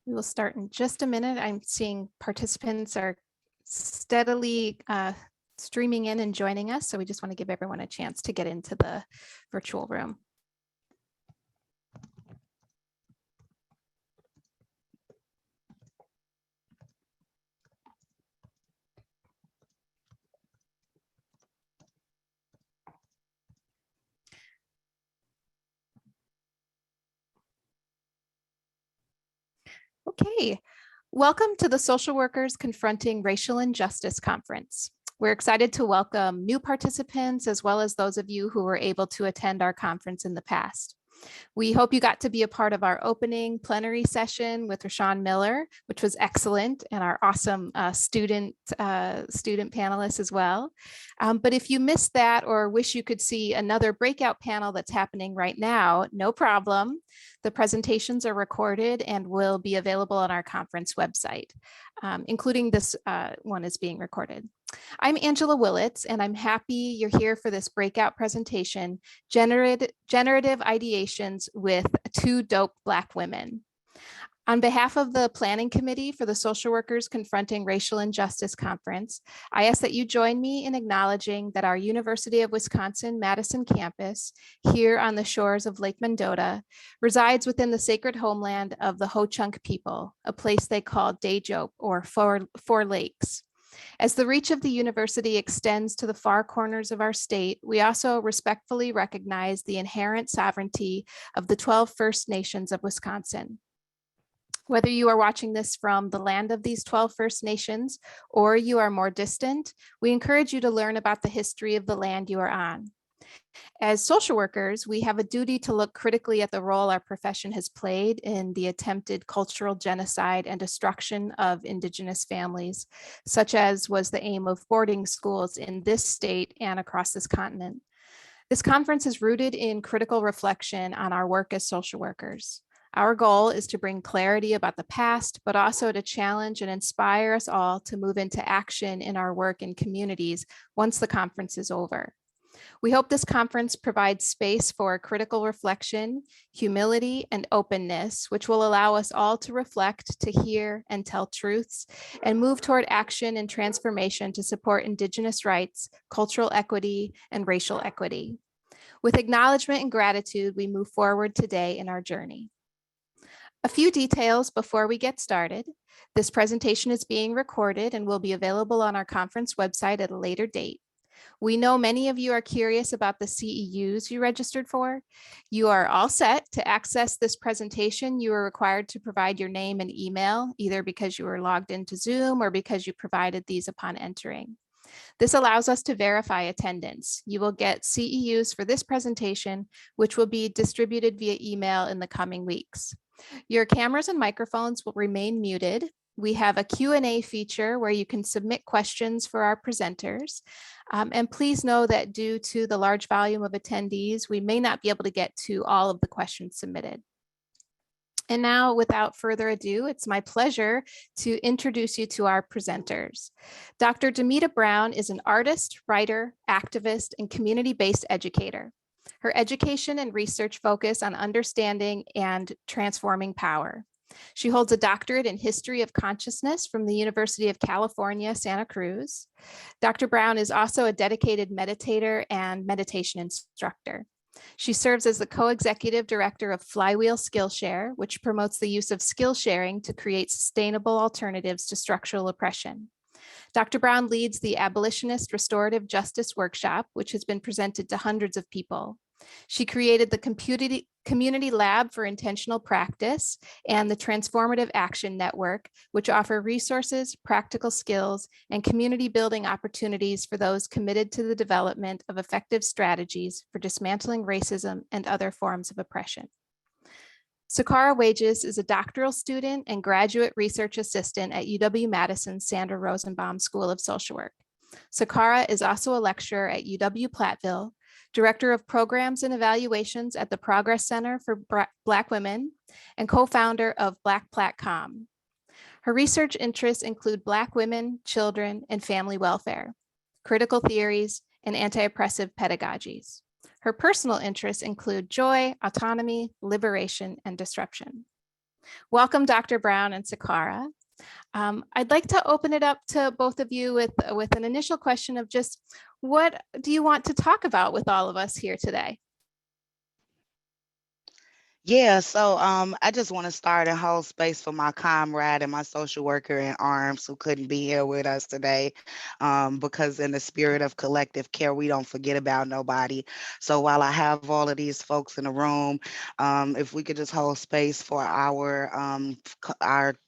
We will start in just a minute. I'm seeing participants are steadily streaming in and joining us, so we just want to give everyone a chance to get into the virtual room. Okay, welcome to the Social Workers Confronting Racial Injustice Conference. We're excited to welcome new participants as well as those of you who were able to attend our conference in the past. We hope you got to be a part of our opening plenary session with Rashawn Miller, which was excellent, and our awesome student panelists as well. But if you missed that or wish you could see another breakout panel that's happening right now, no problem. The presentations are recorded and will be available on our conference website, including this one is being recorded. I'm Angela Willits, and I'm happy you're here for this breakout presentation, Generative Ideations with Two Dope Black Women. On behalf of the Planning Committee for the Social Workers Confronting Racial Injustice Conference, I ask that you join me in acknowledging that our University of Wisconsin-Madison campus, here on the shores of Lake Mendota, resides within the sacred homeland of the Ho-Chunk people, a place they call Dajope, or Four Lakes. As the reach of the university extends to the far corners of our state, we also respectfully recognize the inherent sovereignty of the 12 First Nations of Wisconsin. Whether you are watching this from the land of these 12 First Nations or you are more distant, we encourage you to learn about the history of the land you are on. As social workers, we have a duty to look critically at the role our profession has played in the attempted cultural genocide and destruction of Indigenous families, such as was the aim of boarding schools in this state and across this continent. This conference is rooted in critical reflection on our work as social workers. Our goal is to bring clarity about the past, but also to challenge and inspire us all to move into action in our work in communities once the conference is over. We hope this conference provides space for critical reflection, humility, and openness, which will allow us all to reflect, to hear, and tell truths, and move toward action and transformation to support Indigenous rights, cultural equity, and racial equity. With acknowledgement and gratitude, we move forward today in our journey. A few details before we get started. This presentation is being recorded and will be available on our conference website at a later date. We know many of you are curious about the CEUs you registered for. You are all set to access this presentation. You are required to provide your name and email, either because you were logged into Zoom or because you provided these upon entering. This allows us to verify attendance. You will get CEUs for this presentation, which will be distributed via email in the coming weeks. Your cameras and microphones will remain muted. We have a Q&A feature where you can submit questions for our presenters. And please know that due to the large volume of attendees, we may not be able to get to all of the questions submitted. And now, without further ado, it's my pleasure to introduce you to our presenters. Dr. Demeta Brown is an artist, writer, activist, and community-based educator. Her education and research focus on understanding and transforming power. She holds a doctorate in history of consciousness from the University of California, Santa Cruz. Dr. Brown is also a dedicated meditator and meditation instructor. She serves as the co-executive director of Flywheel Skillshare, which promotes the use of skill sharing to create sustainable alternatives to structural oppression. Dr. Brown leads the Abolitionist Restorative Justice Workshop, which has been presented to hundreds of people. She created the Community Lab for Intentional Practice and the Transformative Action Network, which offer resources, practical skills, and community building opportunities for those committed to the development of effective strategies for dismantling racism and other forms of oppression. Sakara Wages is a doctoral student and graduate research assistant at UW-Madison Sandra Rosenbaum School of Social Work. Sakara is also a lecturer at UW-Platteville, Director of Programs and Evaluations at the Progress Center for Black Women, and co-founder of Black Platcom. Her research interests include Black women, children, and family welfare, critical theories, and anti-oppressive pedagogies. Her personal interests include joy, autonomy, liberation, and disruption. Welcome, Dr. Brown and Sakara. I'd like to open it up to both of you with an initial question of just what do you want to talk about with all of us here today? Yeah, so I just want to start and hold space for my comrade and my social worker in arms who couldn't be here with us today, because in the spirit of collective care, we don't forget about nobody. So while I have all of these folks in the room, if we could just hold space for our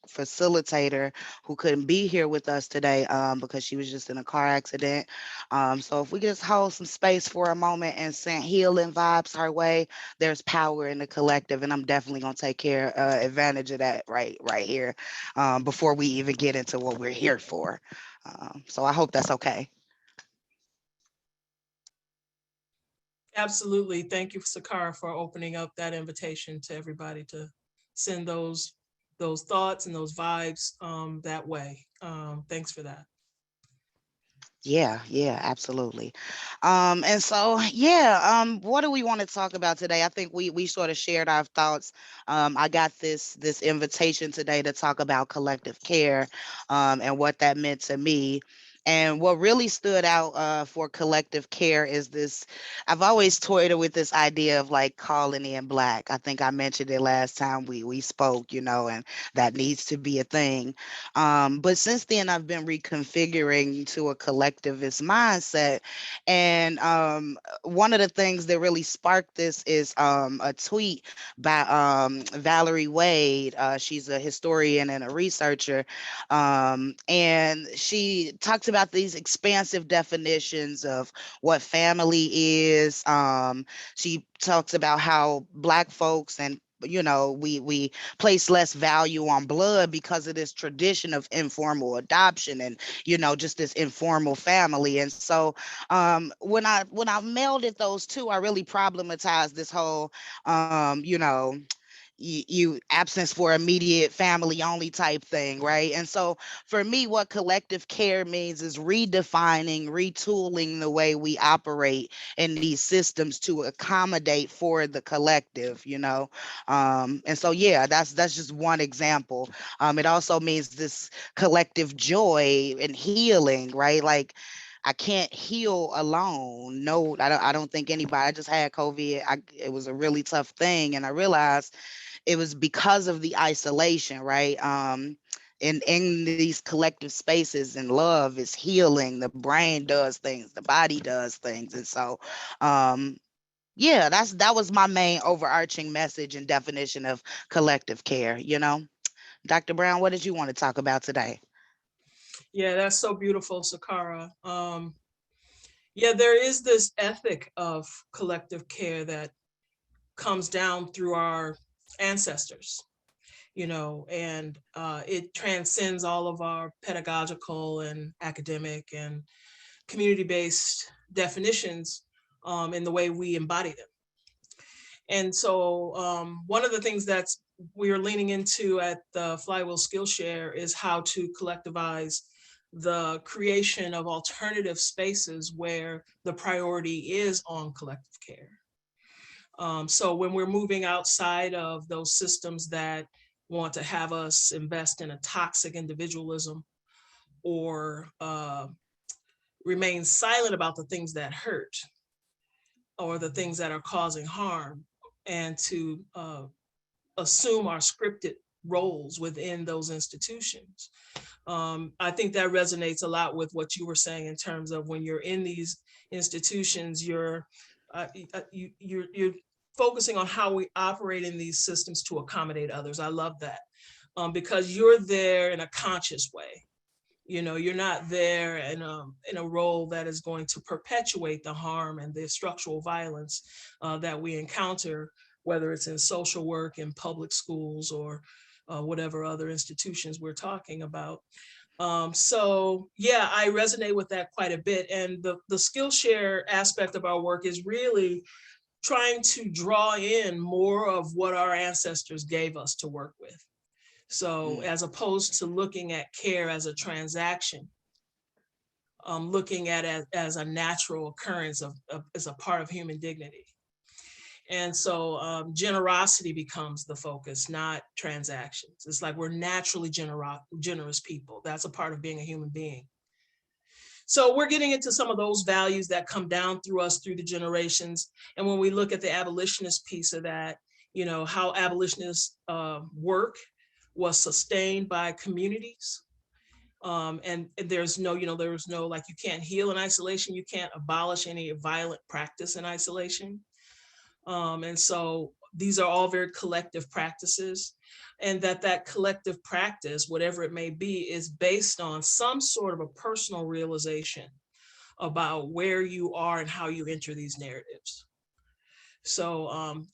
facilitator who couldn't be here with us today, because she was just in a car accident. So if we could just hold some space for a moment and send healing vibes her way, there's power in the collective, and I'm definitely gonna take advantage of that right here, before we even get into what we're here for. So I hope that's okay. Absolutely. Thank you, Sakara, for opening up that invitation to everybody to send those thoughts and those vibes that way. Thanks for that. Yeah, absolutely. And so yeah, what do we want to talk about today? I think we sort of shared our thoughts. I got this invitation today to talk about collective care, and what that meant to me. And what really stood out for collective care is this. I've always toyed with this idea of like calling in Black. I think I mentioned it last time we spoke, and that needs to be a thing. But since then, I've been reconfiguring to a collectivist mindset. And one of the things that really sparked this is a tweet by Valerie Wade. She's a historian and a researcher. And she talks about these expansive definitions of what family is. She talks about how Black folks and we place less value on blood because of this tradition of informal adoption and just this informal family. And so when I melded those two, I really problematized this whole you absence for immediate family only type thing, right? And so for me, what collective care means is redefining, retooling the way we operate in these systems to accommodate for the collective. And so yeah, that's just one example. It also means this collective joy and healing, right? Like I can't heal alone. No, I don't think anybody. I just had COVID. It was a really tough thing, and I realized it was because of the isolation, right? In these collective spaces, and love is healing. The brain does things, the body does things. And so yeah, that was my main overarching message and definition of collective care. Dr. Brown, what did you want to talk about today? Yeah, that's so beautiful, Sakara. Yeah, there is this ethic of collective care that comes down through our ancestors, and it transcends all of our pedagogical and academic and community-based definitions in the way we embody them. And so one of the things that's we're leaning into at the Flywheel Skillshare is how to collectivize the creation of alternative spaces where the priority is on collective care. So when we're moving outside of those systems that want to have us invest in a toxic individualism or remain silent about the things that hurt or the things that are causing harm, and to assume our scripted roles within those institutions. I think that resonates a lot with what you were saying in terms of when you're in these institutions, you're focusing on how we operate in these systems to accommodate others. I love that because you're there in a conscious way. You're not there in a role that is going to perpetuate the harm and the structural violence that we encounter, whether it's in social work, in public schools, or whatever other institutions we're talking about. So yeah, I resonate with that quite a bit. And the Skillshare aspect of our work is really trying to draw in more of what our ancestors gave us to work with. So as opposed to looking at care as a transaction, looking at it as a natural occurrence as a part of human dignity. And so generosity becomes the focus, not transactions. It's like we're naturally generous people. That's a part of being a human being. So we're getting into some of those values that come down through us through the generations. And when we look at the abolitionist piece of that, you know, how abolitionists work was sustained by communities. And there's no, like, you can't heal in isolation. You can't abolish any violent practice in isolation. And so these are all very collective practices, and that collective practice, whatever it may be, is based on some sort of a personal realization about where you are and how you enter these narratives. So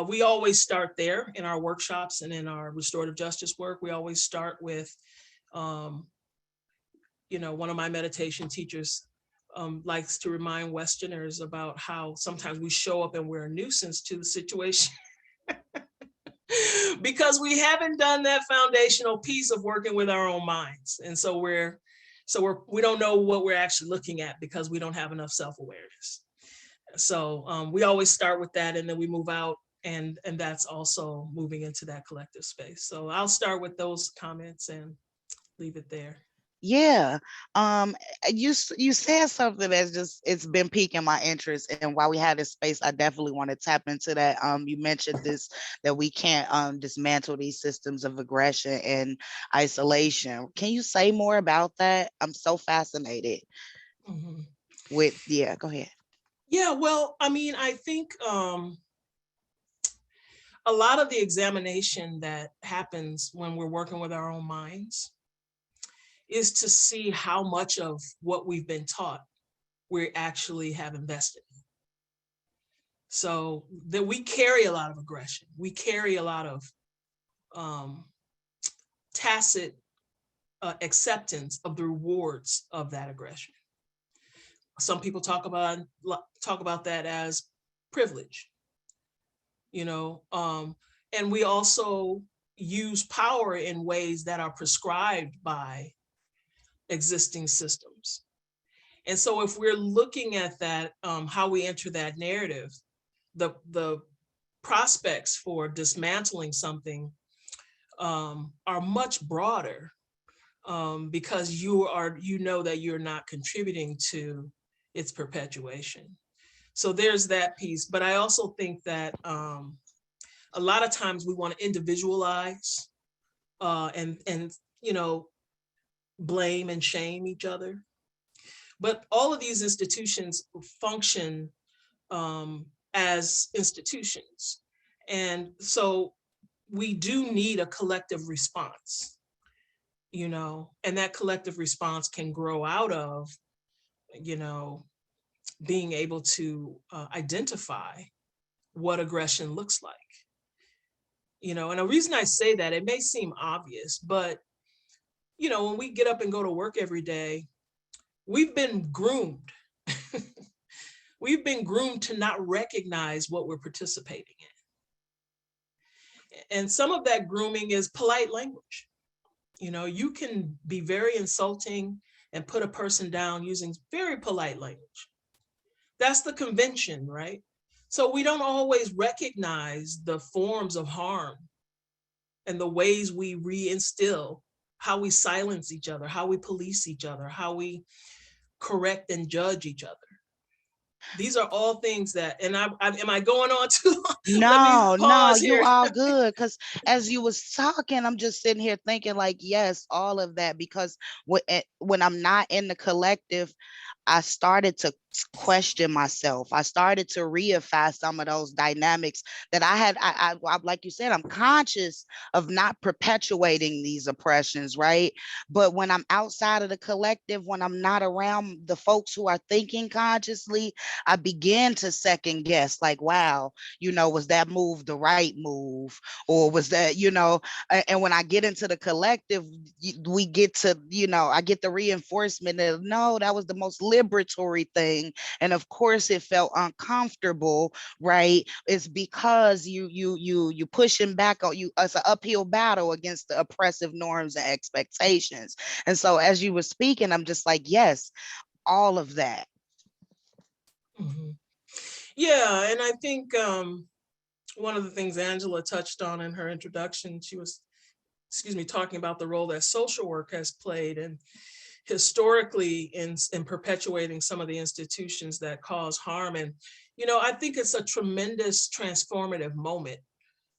we always start there in our workshops and in our restorative justice work. We always start with, one of my meditation teachers likes to remind Westerners about how sometimes we show up and we're a nuisance to the situation because we haven't done that foundational piece of working with our own minds. And so we don't know what we're actually looking at because we don't have enough self-awareness. So we always start with that, and then we move out, and that's also moving into that collective space. So I'll start with those comments and leave it there. Yeah. You said something that's it's been piquing my interest, and while we had this space, I definitely want to tap into that. You mentioned that we can't dismantle these systems of aggression and isolation. Can you say more about that? I'm so fascinated with, go ahead. Yeah, well, I mean, I think a lot of the examination that happens when we're working with our own minds is to see how much of what we've been taught we actually have invested in. So that we carry a lot of aggression. We carry a lot of tacit acceptance of the rewards of that aggression. Some people talk about that as privilege, and we also use power in ways that are prescribed by existing systems. And so if we're looking at that, how we enter that narrative, the prospects for dismantling something are much broader, because you know that you're not contributing to its perpetuation. So there's that piece. But I also think that a lot of times we want to individualize and blame and shame each other. But all of these institutions function as institutions. And so we do need a collective response, and that collective response can grow out of, being able to identify what aggression looks like. And the reason I say that, it may seem obvious, but, when we get up and go to work every day, we've been groomed. We've been groomed to not recognize what we're participating in. And some of that grooming is polite language. You can be very insulting and put a person down using very polite language. That's the convention, right? So we don't always recognize the forms of harm and the ways we reinstill, how we silence each other, how we police each other, how we correct and judge each other. These are all things that, and am I going on too long? No, you all good. Because as you was talking, I'm just sitting here thinking like, yes, all of that, because when I'm not in the collective, I started to question myself. I started to reify some of those dynamics that I had. I like you said, I'm conscious of not perpetuating these oppressions, right? But when I'm outside of the collective, when I'm not around the folks who are thinking consciously, I begin to second guess, like, wow, was that move the right move? Or was that, and when I get into the collective, we get to, I get the reinforcement that, no, that was the most liberatory thing. And of course it felt uncomfortable, right? It's because you pushing back on you. It's an uphill battle against the oppressive norms and expectations. And so as you were speaking, I'm just like, yes, all of that. Mm-hmm. Yeah, and I think one of the things Angela touched on in her introduction, she was, talking about the role that social work has played and historically in perpetuating some of the institutions that cause harm. And, I think it's a tremendous transformative moment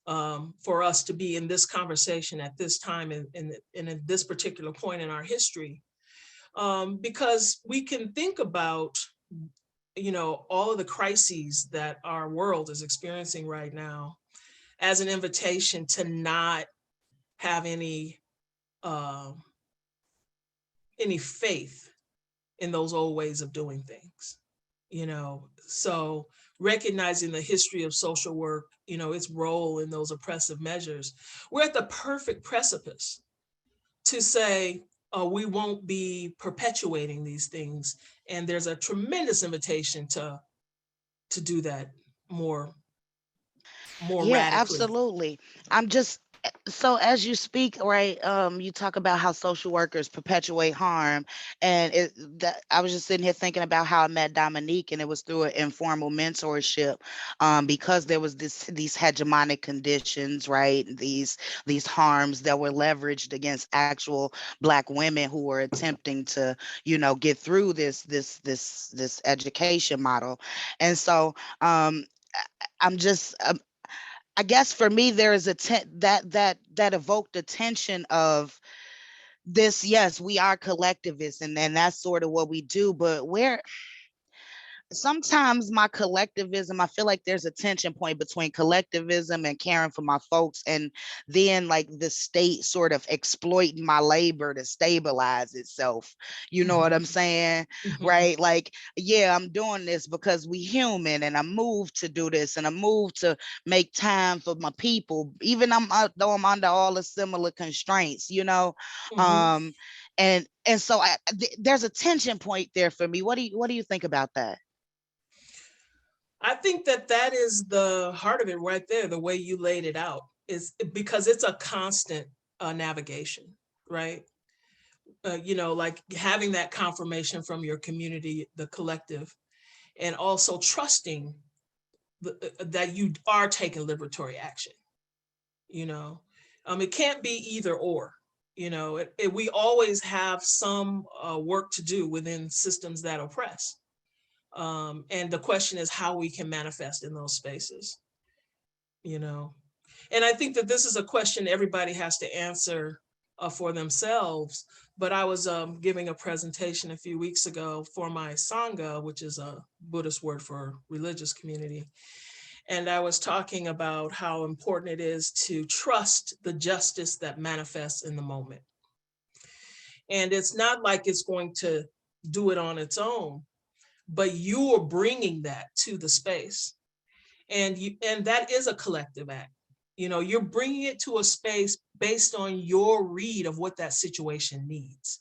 for us to be in this conversation at this time and at this particular point in our history, because we can think about, all of the crises that our world is experiencing right now as an invitation to not have any faith in those old ways of doing things. So recognizing the history of social work, its role in those oppressive measures, we're at the perfect precipice to say we won't be perpetuating these things, and there's a tremendous invitation to do that more Yeah, radically. absolutely. I'm just so as you speak, right, you talk about how social workers perpetuate harm. And that I was just sitting here thinking about how I met Dominique, and it was through an informal mentorship, because there was these hegemonic conditions, right? These harms that were leveraged against actual Black women who were attempting to, get through this education model. And so I'm just I guess for me there is that evoked attention of this. Yes, we are collectivists, and then that's sort of what we do, but where sometimes my collectivism, I feel like there's a tension point between collectivism and caring for my folks, and then like the state sort of exploiting my labor to stabilize itself. You know what I'm saying? Right? Like, yeah, I'm doing this because we human, and I moved to do this, and I moved to make time for my people, even though I'm under all the similar constraints, and so there's a tension point there for me. What do you think about that? I think that is the heart of it right there, the way you laid it out, is because it's a constant navigation, right? Like having that confirmation from your community, the collective, and also trusting that you are taking liberatory action. It can't be either or. We always have some work to do within systems that oppress. And the question is how we can manifest in those spaces, And I think that this is a question everybody has to answer for themselves. But I was giving a presentation a few weeks ago for my Sangha, which is a Buddhist word for religious community. And I was talking about how important it is to trust the justice that manifests in the moment. And it's not like it's going to do it on its own, but you are bringing that to the space. And that is a collective act. You're bringing it to a space based on your read of what that situation needs.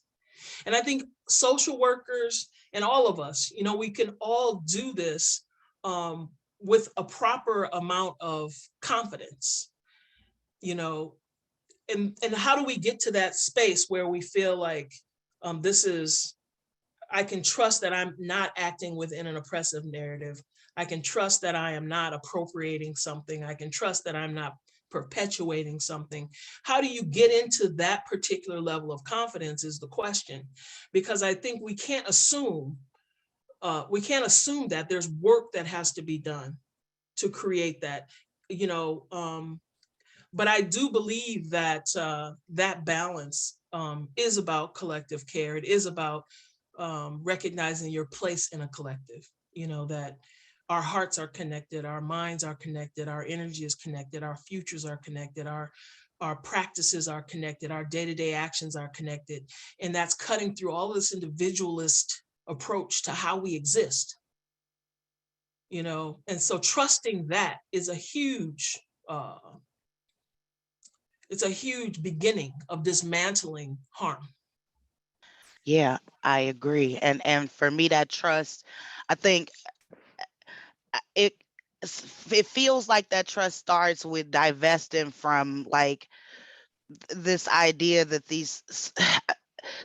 And I think social workers and all of us, we can all do this with a proper amount of confidence, and how do we get to that space where we feel like I can trust that I'm not acting within an oppressive narrative. I can trust that I am not appropriating something. I can trust that I'm not perpetuating something. How do you get into that particular level of confidence is the question, because I think we can't assume that there's work that has to be done to create that, but I do believe that that balance is about collective care. It is about recognizing your place in a collective, that our hearts are connected, our minds are connected, our energy is connected, our futures are connected, our practices are connected, our day-to-day actions are connected. And that's cutting through all of this individualist approach to how we exist, and so trusting that is it's a huge beginning of dismantling harm. Yeah, I agree. And for me, that trust, I think it it feels like that trust starts with divesting from like this idea that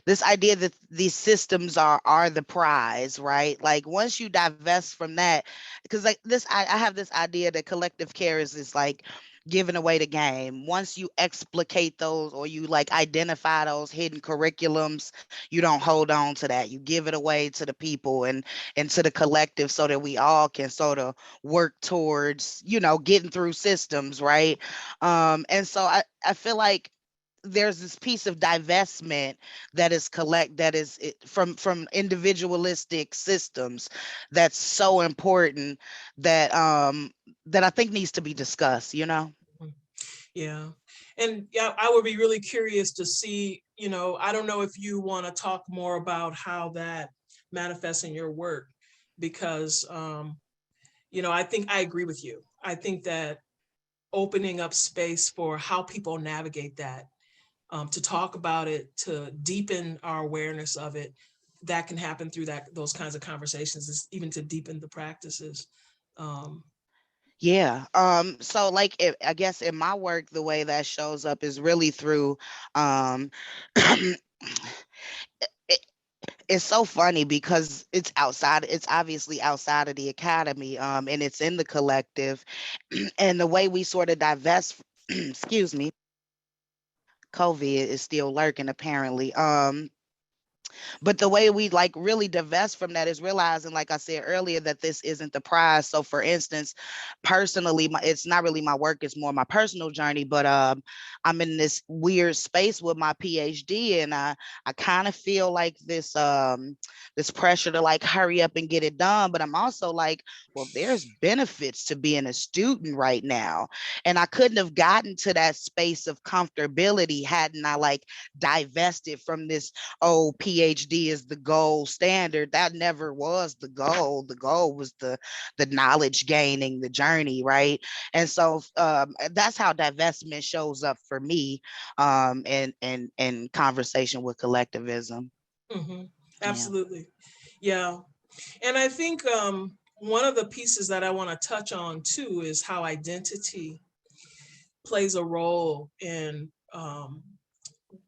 this idea that these systems are the prize, right? Like once you divest from that, because like this, I have this idea that collective care is like giving away the game. Once you explicate those or you like identify those hidden curriculums, you don't hold on to that. You give it away to the people and to the collective so that we all can sort of work towards, getting through systems, right? And so I feel like there's this piece of divestment that is from individualistic systems that's so important that I think needs to be discussed. Yeah. And yeah, I would be really curious to see, I don't know if you want to talk more about how that manifests in your work, because, I think I agree with you. I think that opening up space for how people navigate that, to talk about it, to deepen our awareness of it, that can happen through those kinds of conversations, is even to deepen the practices. Yeah. So like I guess in my work, the way that shows up is really through um it, it's so funny because it's obviously outside of the academy, and it's in the collective. And the way we sort of divest excuse me, COVID is still lurking apparently. But the way we like really divest from that is realizing, like I said earlier, that this isn't the prize. So for instance, personally, it's not really my work, it's more my personal journey, but I'm in this weird space with my PhD, and I kind of feel like this pressure to like hurry up and get it done. But I'm also like, well, there's benefits to being a student right now. And I couldn't have gotten to that space of comfortability hadn't I like divested from this, oh, PhD is the gold standard. That never was the goal. The goal was the knowledge gaining, the journey, right? And so that's how divestment shows up for me, in conversation with collectivism. Mm-hmm. Absolutely. Yeah. And I think one of the pieces that I want to touch on too is how identity plays a role in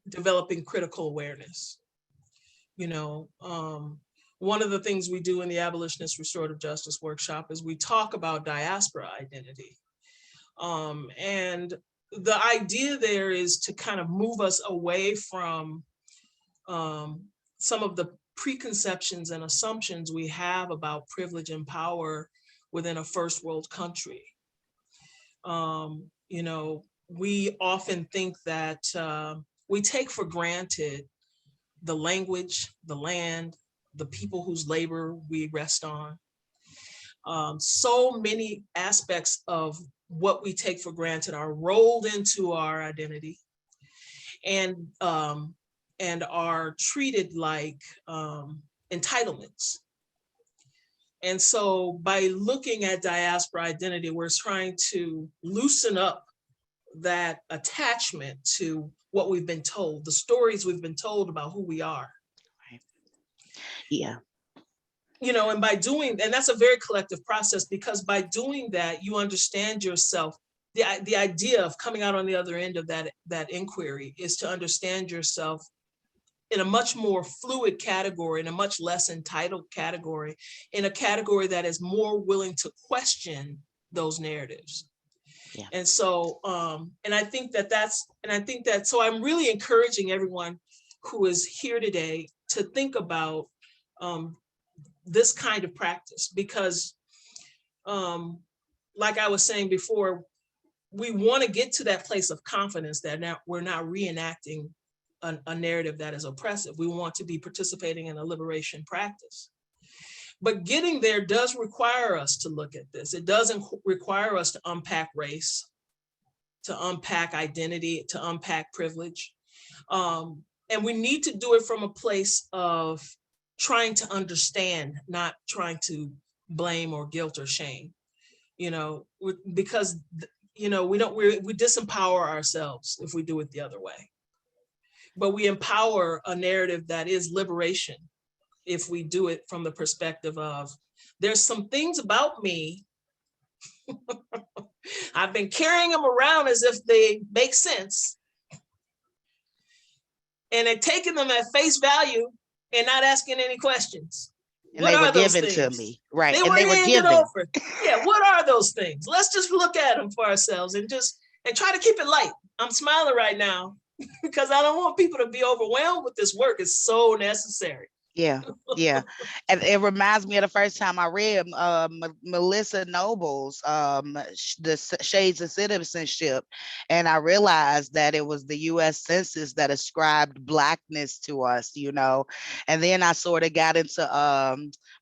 developing critical awareness. One of the things we do in the Abolitionist Restorative Justice Workshop is we talk about diaspora identity. And the idea there is to kind of move us away from some of the preconceptions and assumptions we have about privilege and power within a first world country. We often think that we take for granted the language, the land, the people whose labor we rest on. So many aspects of what we take for granted are rolled into our identity and are treated like entitlements. And so by looking at diaspora identity, we're trying to loosen up that attachment to what we've been told, the stories we've been told about who we are. Right. Yeah. And by doing, and that's a very collective process, because by doing that, you understand yourself. The idea of coming out on the other end of that inquiry is to understand yourself in a much more fluid category, in a much less entitled category, in a category that is more willing to question those narratives. Yeah. And so, so I'm really encouraging everyone who is here today to think about this kind of practice, because like I was saying before, we want to get to that place of confidence that now we're not reenacting a narrative that is oppressive. We want to be participating in a liberation practice. But getting there does require us to look at this. It doesn't require us to unpack race, to unpack identity, to unpack privilege. And we need to do it from a place of trying to understand, not trying to blame or guilt or shame, because, we disempower ourselves if we do it the other way. But we empower a narrative that is liberation if we do it from the perspective of, there's some things about me, I've been carrying them around as if they make sense. and they're taking them at face value and not asking any questions. And What they were are those given to things? me, right? They And were they were handed given. over. Yeah, what are those things? Let's just look at them for ourselves and try to keep it light. I'm smiling right now because I don't want people to be overwhelmed with this work. It's so necessary. Yeah, yeah. And it reminds me of the first time I read Melissa Noble's Shades of Citizenship. And I realized that it was the US Census that ascribed Blackness to us, you know. And then I sort of got into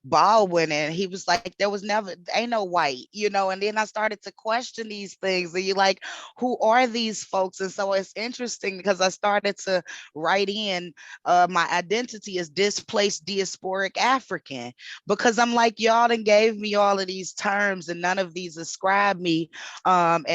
Baldwin, and he was like, there was never, ain't no white, you know. And then I started to question these things. And you're like, who are these folks? And so it's interesting because I started to write in my identity is displaced diasporic African, because I'm like, y'all done gave me all of these terms and none of these ascribe me. And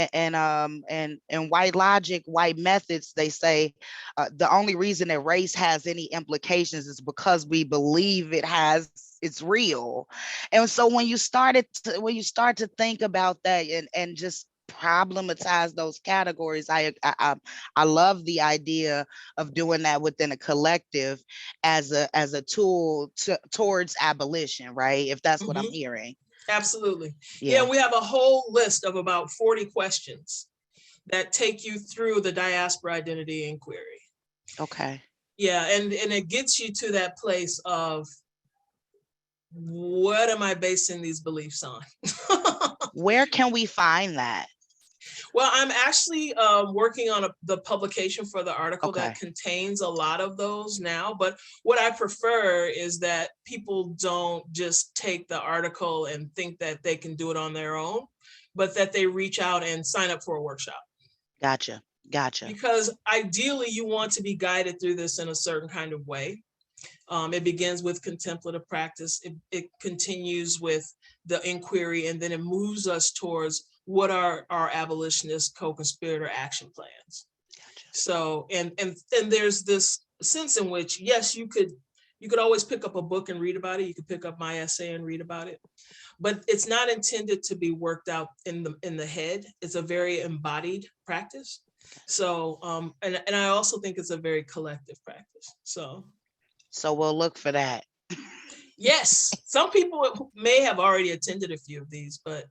white logic, white methods, they say the only reason that race has any implications is because we believe it's real. And so when you start to think about that and just problematize those categories, I love the idea of doing that within a collective as a tool towards abolition, right? If that's what I'm hearing. Absolutely. Yeah. Yeah, we have a whole list of about 40 questions that take you through the diaspora identity inquiry. Okay. Yeah, and it gets you to that place of, what am I basing these beliefs on? Where can we find that? Well, I'm actually working on the publication for the article that contains a lot of those now. But what I prefer is that people don't just take the article and think that they can do it on their own, but that they reach out and sign up for a workshop. Gotcha. Because ideally, you want to be guided through this in a certain kind of way. It begins with contemplative practice. It continues with the inquiry, and then it moves us towards what are our abolitionist co-conspirator action plans. Gotcha. So, and there's this sense in which, yes, you could always pick up a book and read about it. You could pick up my essay and read about it, but it's not intended to be worked out in the head. It's a very embodied practice. So, and I also think it's a very collective practice. So we'll look for that. Yes, some people may have already attended a few of these, but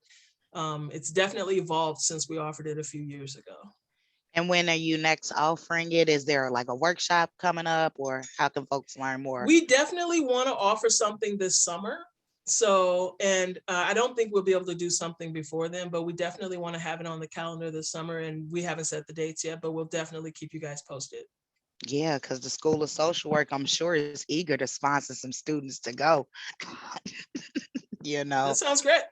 it's definitely evolved since we offered it a few years ago. And when are you next offering it? Is there like a workshop coming up, or how can folks learn more? We definitely want to offer something this summer. So, and I don't think we'll be able to do something before then, but we definitely want to have it on the calendar this summer, and we haven't set the dates yet, but we'll definitely keep you guys posted. Yeah, because the School of Social Work, I'm sure, is eager to sponsor some students to go. You know. That sounds great.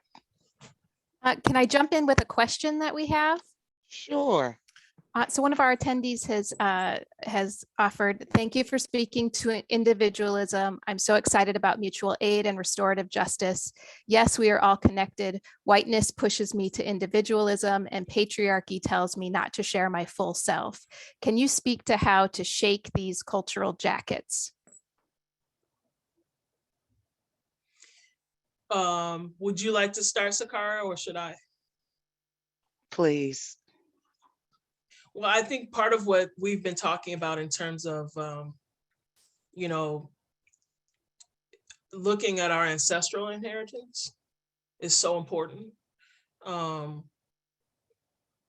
Can I jump in with a question that we have? Sure. So one of our attendees has offered, thank you for speaking to individualism. I'm so excited about mutual aid and restorative justice. Yes, we are all connected. Whiteness pushes me to individualism, and patriarchy tells me not to share my full self. Can you speak to how to shake these cultural jackets? Would you like to start, Sakara, or should I? Please. Well, I think part of what we've been talking about in terms of, looking at our ancestral inheritance is so important.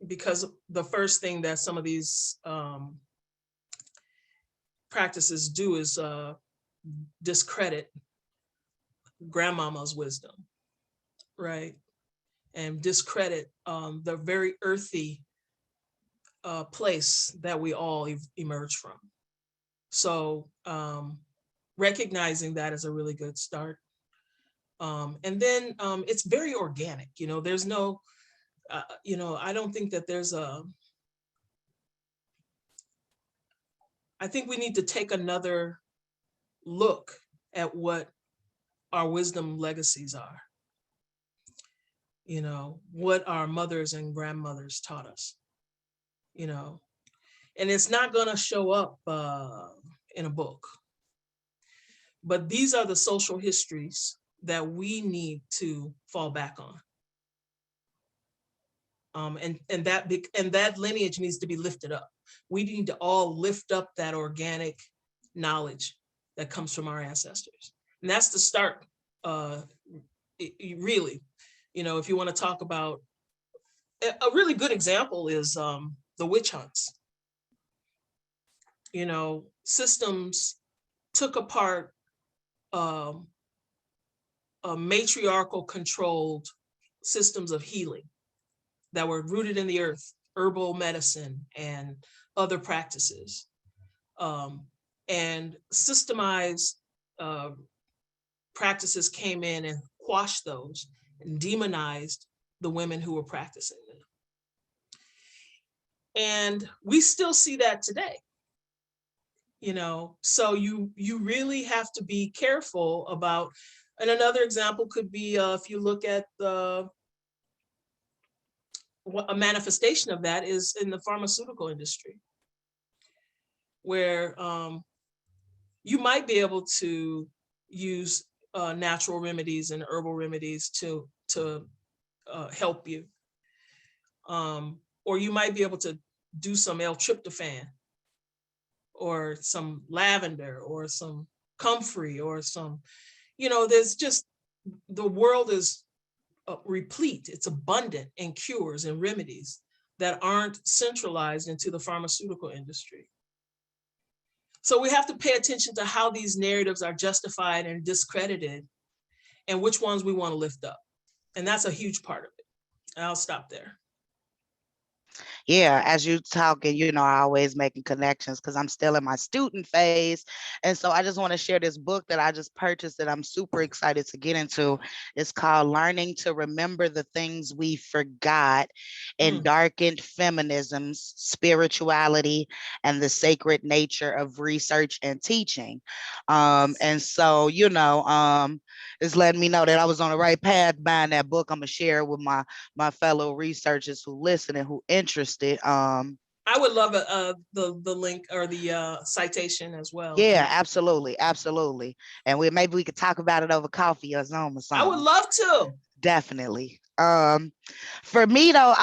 Because the first thing that some of these practices do is discredit grandmama's wisdom, right? And discredit the very earthy place that we all emerge from. So recognizing that is a really good start. And then it's very organic, there's no, I don't think that there's I think we need to take another look at what our wisdom legacies are. What our mothers and grandmothers taught us. And it's not going to show up in a book. But these are the social histories that we need to fall back on. And that lineage needs to be lifted up. We need to all lift up that organic knowledge that comes from our ancestors. And that's the start, really. If you want to talk about, a really good example is the witch hunts. Systems took apart a matriarchal controlled systems of healing that were rooted in the earth, herbal medicine and other practices, and systemized practices came in and quashed those and demonized the women who were practicing them. And we still see that today. So you really have to be careful about, and another example could be if you look at a manifestation of that is in the pharmaceutical industry, where you might be able to use natural remedies and herbal remedies to help you. Or you might be able to do some L-tryptophan or some lavender or some comfrey or some, there's just, the world is replete, it's abundant in cures and remedies that aren't centralized into the pharmaceutical industry. So we have to pay attention to how these narratives are justified and discredited and which ones we want to lift up. And that's a huge part of it. I'll stop there. Yeah, as you talking, I always making connections because I'm still in my student phase. And so I just want to share this book that I just purchased that I'm super excited to get into. It's called Learning to Remember the Things We Forgot in Darkened Feminisms, Spirituality, and the Sacred Nature of Research and Teaching. And so, it's letting me know that I was on the right path buying that book. I'm going to share it with my fellow researchers who listen and who interested. I would love the link or the citation as well. Yeah, absolutely. And maybe we could talk about it over coffee or Zoom or something. I would love to. Definitely. For me though,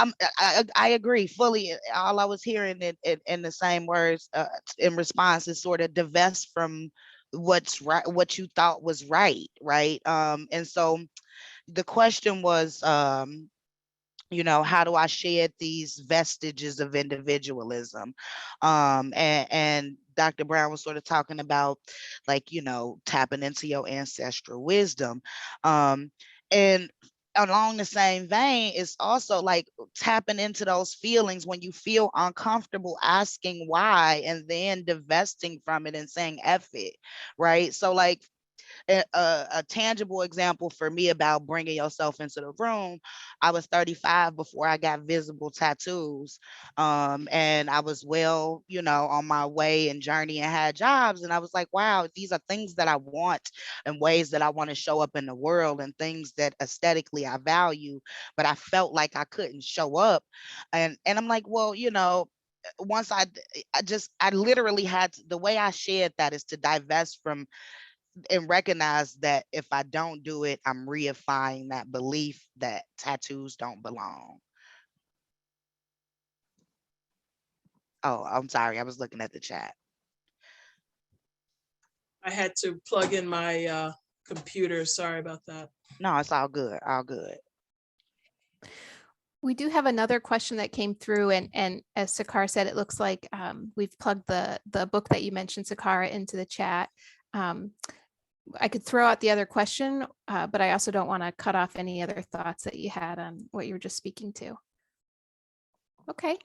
I agree fully. All I was hearing in the same words in response is sort of divest from what's right, what you thought was right. And so the question was, how do I shed these vestiges of individualism? And Dr. Brown was sort of talking about tapping into your ancestral wisdom. And along the same vein, it's also like tapping into those feelings when you feel uncomfortable, asking why, and then divesting from it and saying F it, right? So like, a tangible example for me about bringing yourself into the room. I was 35 before I got visible tattoos. And I was on my way and journey and had jobs. And I was like, wow, these are things that I want and ways that I want to show up in the world and things that aesthetically I value, but I felt like I couldn't show up. And I'm like, well, once I literally had to, the way I shared that is to divest from and recognize that if I don't do it, I'm reifying that belief that tattoos don't belong. Oh, I'm sorry. I was looking at the chat. I had to plug in my computer. Sorry about that. No, it's all good. All good. We do have another question that came through, and as Sakara said, it looks like we've plugged the book that you mentioned, Sakara, into the chat. I could throw out the other question, but I also don't want to cut off any other thoughts that you had on what you were just speaking to. Okay.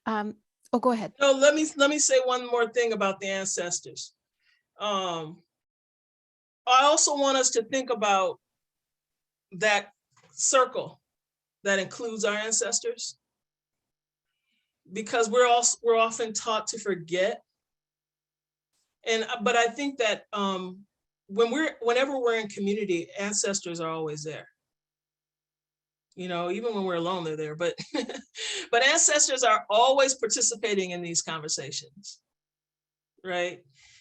Go ahead. No, let me say one more thing about the ancestors. I also want us to think about that circle that includes our ancestors, because we're often taught to forget. But I think that whenever we're in community, ancestors are always there. Even when we're alone, they're there. But but ancestors are always participating in these conversations, right?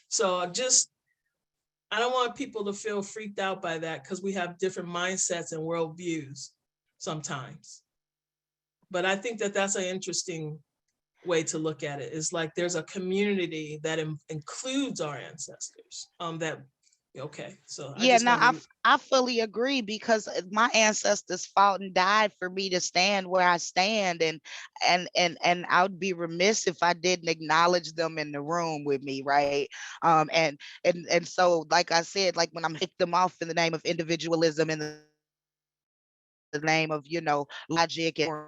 So I don't want people to feel freaked out by that, because we have different mindsets and worldviews sometimes. But I think that that's an interesting way to look at it. It's like there's a community that includes our ancestors. Okay, so I Yeah, just no, wanted to. I fully agree because my ancestors fought and died for me to stand where I stand, and I would be remiss if I didn't acknowledge them in the room with me, right? And so, like I said, like when I'm hick them off in the name of individualism, in the name of logic and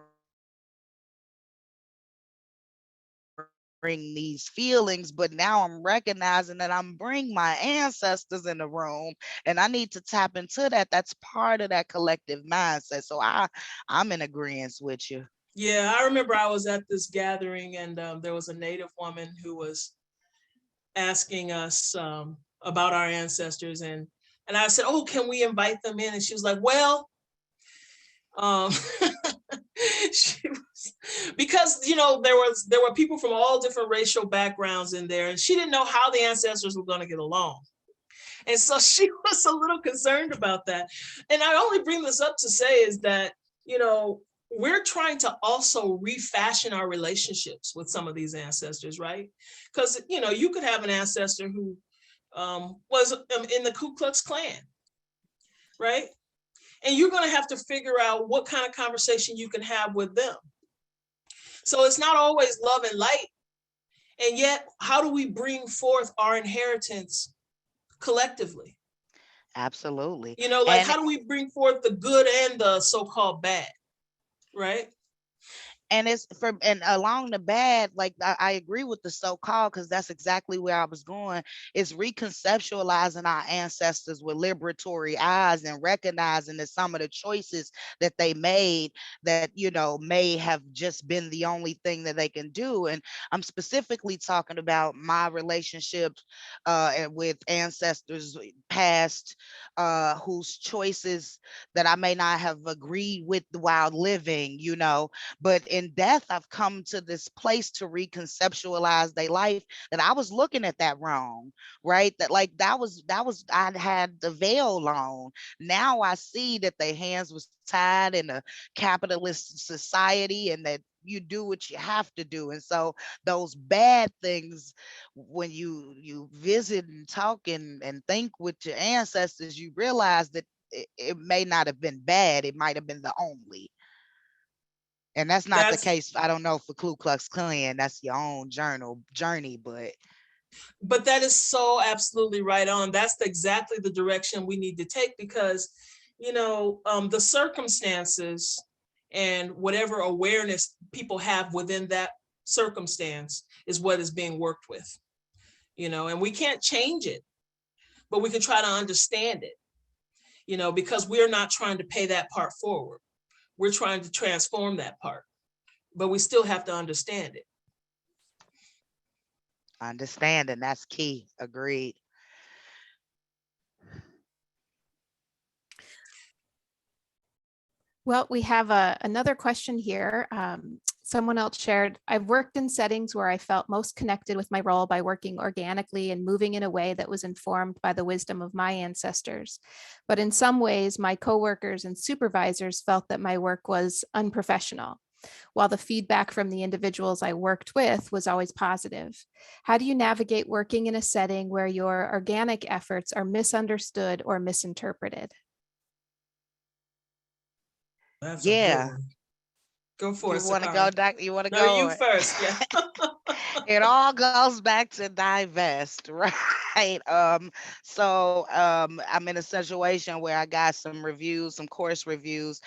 bring these feelings, but now I'm recognizing that I'm bringing my ancestors in the room, and I need to tap into that. That's part of that collective mindset. So I'm in agreement with you. Yeah, I remember I was at this gathering, and there was a Native woman who was asking us about our ancestors, and I said, "Oh, can we invite them in?" And she was like, "Well," um, she was, because there were people from all different racial backgrounds in there, and she didn't know how the ancestors were going to get along, and so she was a little concerned about that. And I only bring this up to say is that we're trying to also refashion our relationships with some of these ancestors, right? Because you could have an ancestor who was in the Ku Klux Klan, right? And you're going to have to figure out what kind of conversation you can have with them. So it's not always love and light. And yet, how do we bring forth our inheritance collectively? Absolutely. Like, And how do we bring forth the good and the so-called bad, right? it's from, and along the bad, like I agree with the so-called, because that's exactly where I was going. It's reconceptualizing our ancestors with liberatory eyes and recognizing that some of the choices that they made that may have just been the only thing that they can do. And I'm specifically talking about my relationships with ancestors past, whose choices that I may not have agreed with while living, but in death, I've come to this place to reconceptualize their life, that I was looking at that wrong, right? That was I had the veil on. Now I see that their hands was tied in a capitalist society, and that you do what you have to do. And so those bad things, when you visit and talk and think with your ancestors, you realize that it may not have been bad, it might have been the only. And that's not the That's case. I don't know for Ku Klux Klan. That's your own journey, But that is so absolutely right on. That's exactly the direction we need to take, because, the circumstances and whatever awareness people have within that circumstance is what is being worked with, and we can't change it, but we can try to understand it, because we're not trying to pay that part forward. We're trying to transform that part, but we still have to understand it. understanding, that's key. Agreed. Well, we have another question here. Someone else shared, I've worked in settings where I felt most connected with my role by working organically and moving in a way that was informed by the wisdom of my ancestors. But in some ways, my coworkers and supervisors felt that my work was unprofessional, while the feedback from the individuals I worked with was always positive. How do you navigate working in a setting where your organic efforts are misunderstood or misinterpreted? That's a good Yeah. one. Go for You it, want to go, Sakara. Doc? You want to No, go? you first. Yeah. It all goes back to divest, right? So I'm in a situation where I got some reviews, some course reviews.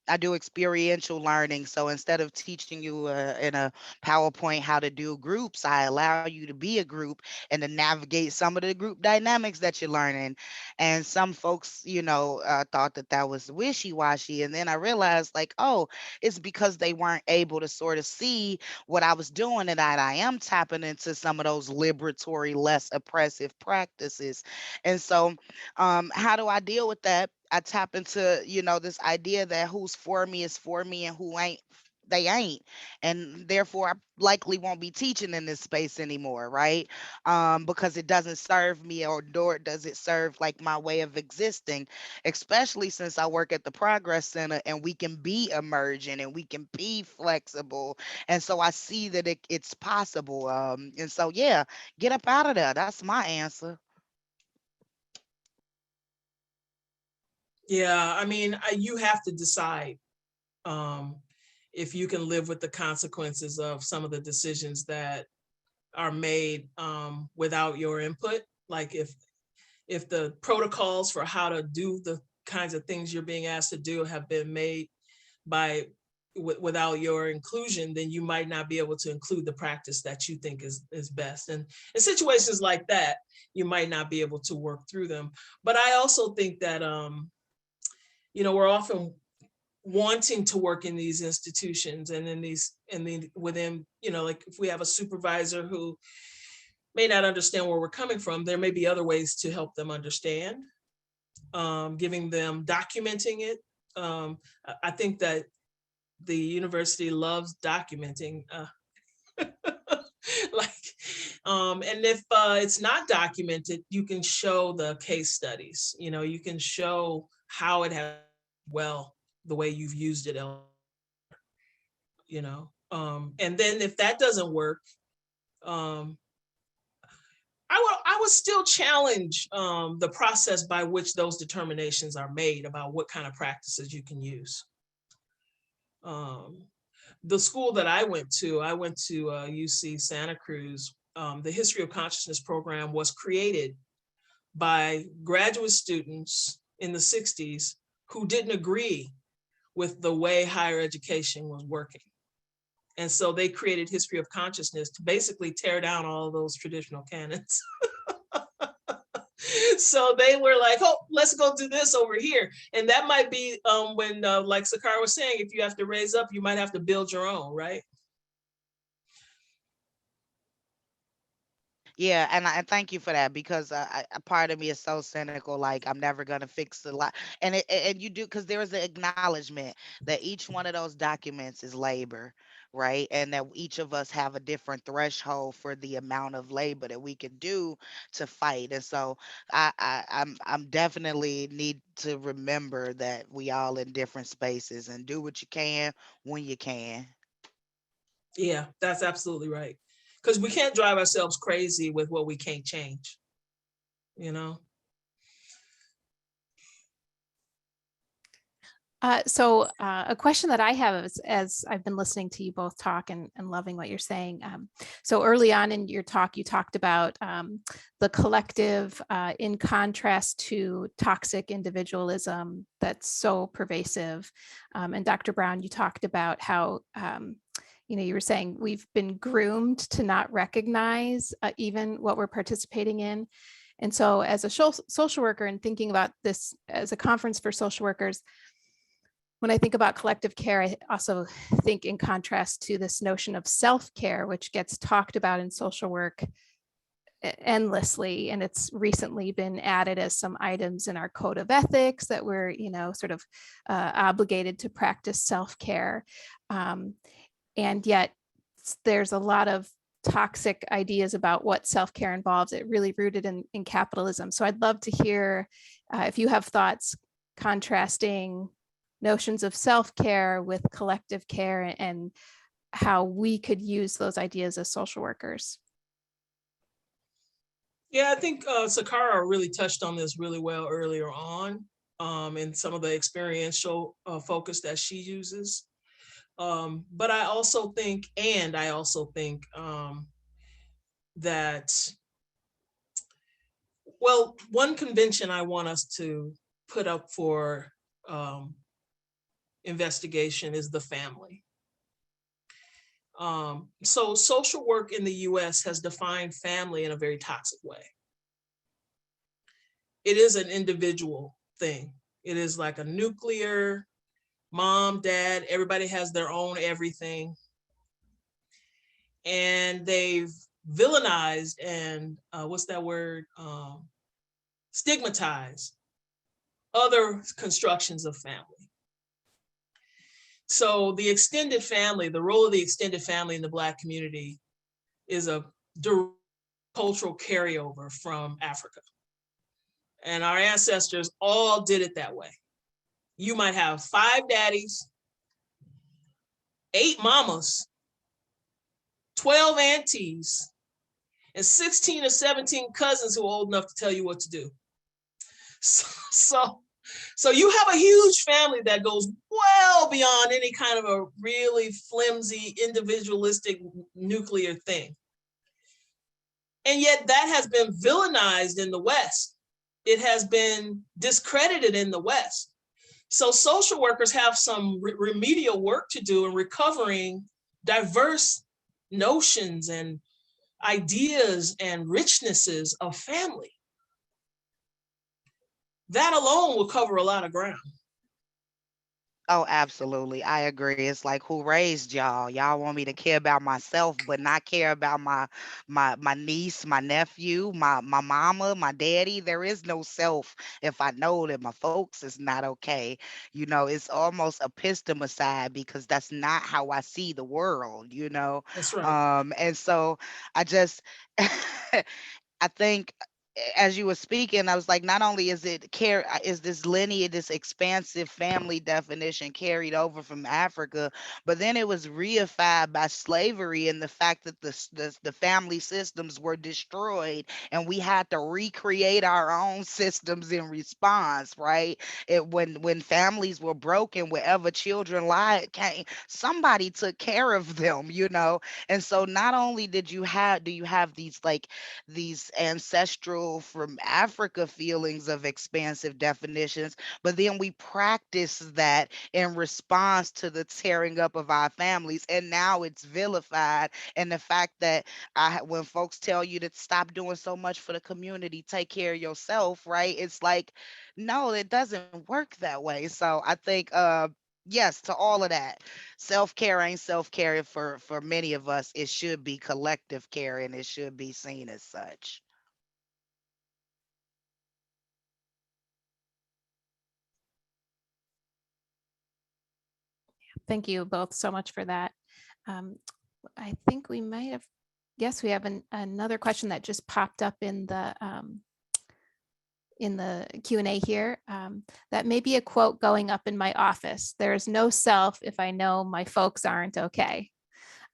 I do experiential learning. So instead of teaching you in a PowerPoint how to do groups, I allow you to be a group and to navigate some of the group dynamics that you're learning. And some folks, thought that that was wishy-washy. And then I realized, like, oh, it's because they weren't able to sort of see what I was doing, and that I am tapping into some of those liberatory, less oppressive practices. And so, how do I deal with that? I tap into, this idea that who's for me is for me, and who ain't they ain't, and therefore I likely won't be teaching in this space anymore, right? Because it doesn't serve me, or nor does it serve like my way of existing, especially since I work at the Progress Center and we can be emergent and we can be flexible, and so I see that it's possible. And so yeah, get up out of there. That's my answer. Yeah, I mean, you have to decide um, if you can live with the consequences of some of the decisions that are made without your input. Like if the protocols for how to do the kinds of things you're being asked to do have been made by without your inclusion, then you might not be able to include the practice that you think is best. And in situations like that, you might not be able to work through them. But I also think that we're often wanting to work in these institutions and in these and then within, like if we have a supervisor who may not understand where we're coming from, there may be other ways to help them understand, giving them documenting it. I think that the university loves documenting, like, and if it's not documented, you can show the case studies. You can show how it has well the way you've used it. And then if that doesn't work, um, I would still challenge the process by which those determinations are made about what kind of practices you can use. The school that I went to UC Santa Cruz. The History of Consciousness program was created by graduate students in the 60s who didn't agree with the way higher education was working. And so they created History of Consciousness to basically tear down all of those traditional canons. So they were like, oh, let's go do this over here. And that might be when, like Sakara was saying, if you have to raise up, you might have to build your own, right? Yeah, and I thank you for that, because a part of me is so cynical, like I'm never gonna fix the lot, and you do, because there is an acknowledgement that each one of those documents is labor, right? And that each of us have a different threshold for the amount of labor that we can do to fight, and so I'm definitely need to remember that we all in different spaces, and do what you can when you can. Yeah, that's absolutely right. Because we can't drive ourselves crazy with what we can't change, you know? A question that I have is, as I've been listening to you both talk and loving what you're saying. So early on in your talk, you talked about the collective in contrast to toxic individualism that's so pervasive. And Dr. Brown, you talked about how, you were saying we've been groomed to not recognize even what we're participating in. And so as a social worker, and thinking about this as a conference for social workers, when I think about collective care, I also think in contrast to this notion of self-care, which gets talked about in social work endlessly. And it's recently been added as some items in our code of ethics that we're, sort of obligated to practice self-care. And yet there's a lot of toxic ideas about what self-care involves. It really rooted in capitalism. So I'd love to hear if you have thoughts contrasting notions of self-care with collective care and how we could use those ideas as social workers. Yeah, I think Sakara really touched on this really well earlier on in some of the experiential focus that she uses. But I also think that, well, one convention I want us to put up for investigation is the family. So social work in the US has defined family in a very toxic way. It is an individual thing. It is like a nuclear mom, dad, everybody has their own everything. And they've villainized and what's that word? Stigmatized other constructions of family. So the extended family, the role of the extended family in the Black community is a direct cultural carryover from Africa. And our ancestors all did it that way. You might have 5 daddies, 8 mamas, 12 aunties, and 16 or 17 cousins who are old enough to tell you what to do. So you have a huge family that goes well beyond any kind of a really flimsy, individualistic nuclear thing. And yet that has been villainized in the West. It has been discredited in the West. So social workers have some remedial work to do in recovering diverse notions and ideas and richnesses of family. That alone will cover a lot of ground. Oh, absolutely. I agree. It's like, who raised y'all? Y'all want me to care about myself, but not care about my niece, my nephew, my mama, my daddy. There is no self if I know that my folks is not okay. It's almost epistemicide because that's not how I see the world. That's right. And so I just I think as you were speaking, I was like, not only is this lineage, this expansive family definition carried over from Africa, but then it was reified by slavery and the fact that the family systems were destroyed and we had to recreate our own systems in response, right? When families were broken, wherever children came, somebody took care of them. And so not only do you have these ancestral from Africa feelings of expansive definitions, but then we practice that in response to the tearing up of our families. And now it's vilified. And the fact that when folks tell you to stop doing so much for the community, take care of yourself, right? It's like, no, it doesn't work that way. So I think, yes, to all of that. Self-care ain't self-care for many of us. It should be collective care and it should be seen as such. Thank you both so much for that. I think we might have, yes, we have another question that just popped up in the Q&A here. That may be a quote going up in my office. There is no self if I know my folks aren't okay.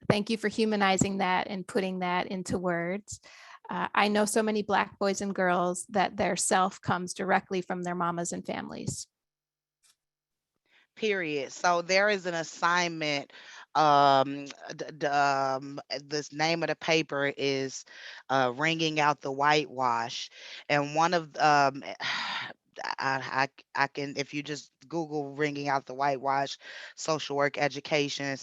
Thank you for humanizing that and putting that into words. I know so many Black boys and girls that their self comes directly from their mamas and families. Period. So there is an assignment. This name of the paper is "Wringing Out the Whitewash," and one of I can, if you just Google "Wringing Out the Whitewash," social work education,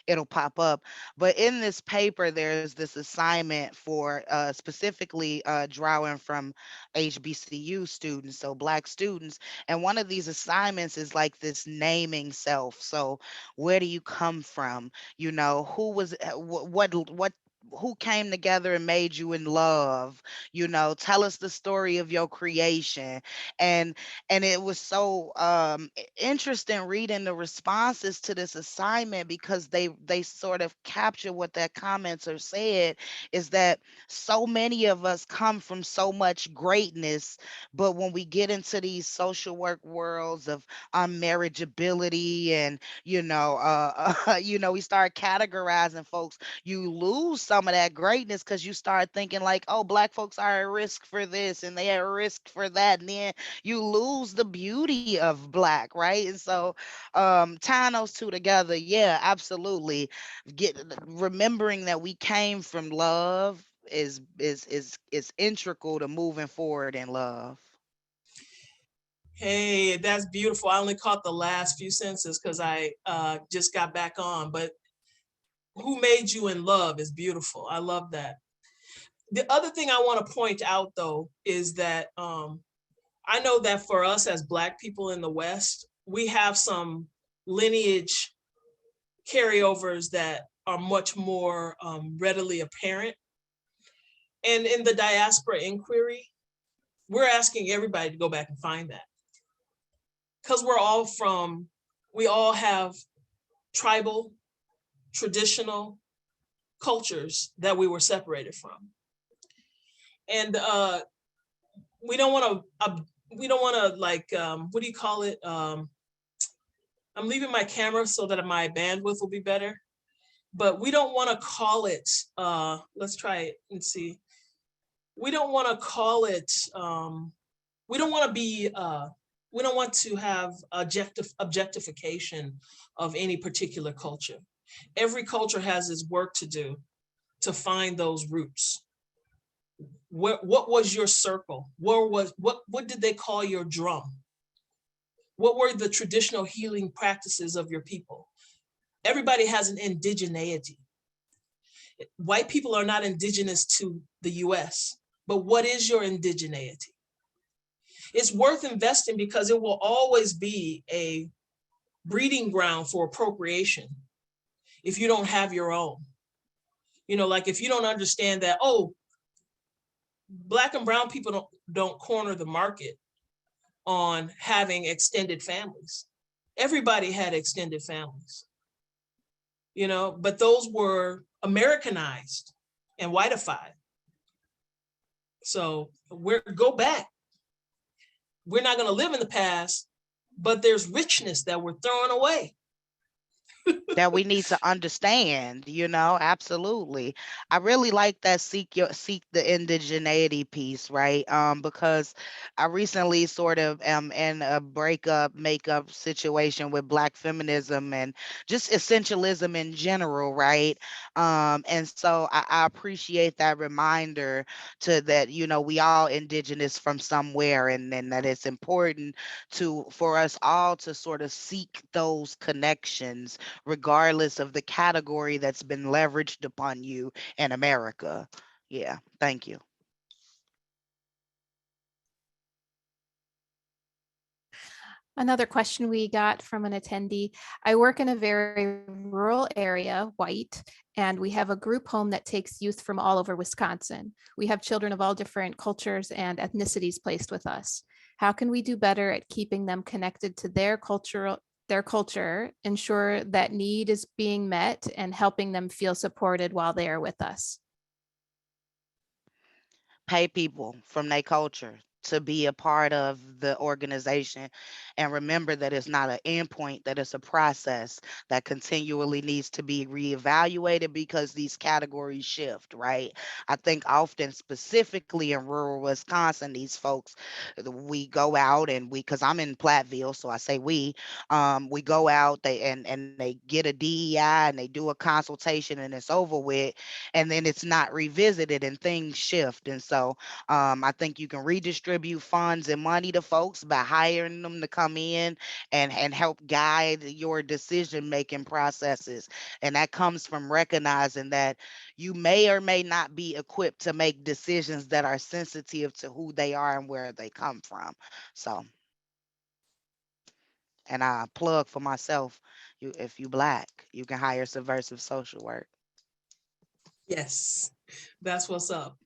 it'll pop up. But in this paper, there's this assignment for specifically drawing from HBCU students, so Black students. And one of these assignments is like this naming self. So where do you come from? Who was what who came together and made you in love? Tell us the story of your creation. And it was so interesting reading the responses to this assignment because they sort of capture what that commenter said, is that so many of us come from so much greatness, but when we get into these social work worlds of unmarriageability and we start categorizing folks, you lose some of that greatness because you start thinking like, oh, Black folks are at risk for this and they are at risk for that, and then you lose the beauty of Black, right? And so tying those two together, yeah, absolutely. Remembering that we came from love is integral to moving forward in love. Hey, that's beautiful. I only caught the last few sentences because I just got back on, but who made you in love is beautiful. I love that. The other thing I want to point out, though, is that I know that for us as Black people in the West, we have some lineage carryovers that are much more readily apparent. And in the diaspora inquiry, we're asking everybody to go back and find that. Because we're all from we all have tribal, traditional cultures that we were separated from. And we don't want to like, what do you call it? I'm leaving my camera so that my bandwidth will be better, but we don't want to call it, let's try it and see. We don't want to call it, we don't want to be, we don't want to have objectification of any particular culture. Every culture has its work to do to find those roots. What was your circle? What did they call your drum? What were the traditional healing practices of your people? Everybody has an indigeneity. White people are not indigenous to the US, but what is your indigeneity? It's worth investing because it will always be a breeding ground for appropriation if you don't have your own. You know, like if you don't understand that, oh, Black and brown people don't corner the market on having extended families. Everybody had extended families, you know, but those were Americanized and whiteified. So go back. We're not going to live in the past, but there's richness that we're throwing away. That we need to understand, absolutely. I really like that seek the indigeneity piece, right? Because I recently sort of am in a makeup situation with Black feminism and just essentialism in general, right? And so I appreciate that reminder to that, we all indigenous from somewhere, and that it's important for us all to sort of seek those connections regardless of the category that's been leveraged upon you in America. Yeah, thank you. Another question we got from an attendee. I work in a very rural area, white, and we have a group home that takes youth from all over Wisconsin. We have children of all different cultures and ethnicities placed with us. How can we do better at keeping them connected to their culture, ensure that need is being met, and helping them feel supported while they are with us? Pay people from their culture to be a part of the organization, and remember that it's not an endpoint, that it's a process that continually needs to be reevaluated because these categories shift, right? I think often, specifically in rural Wisconsin, these folks, we go out and because I'm in Platteville, so I say we go out, and they get a DEI and they do a consultation and it's over with, and then it's not revisited and things shift. And so I think you can redistribute funds and money to folks by hiring them to come in and help guide your decision making processes. And that comes from recognizing that you may or may not be equipped to make decisions that are sensitive to who they are and where they come from. So, and I plug for myself, if you Black, you can hire subversive social work. Yes, that's what's up.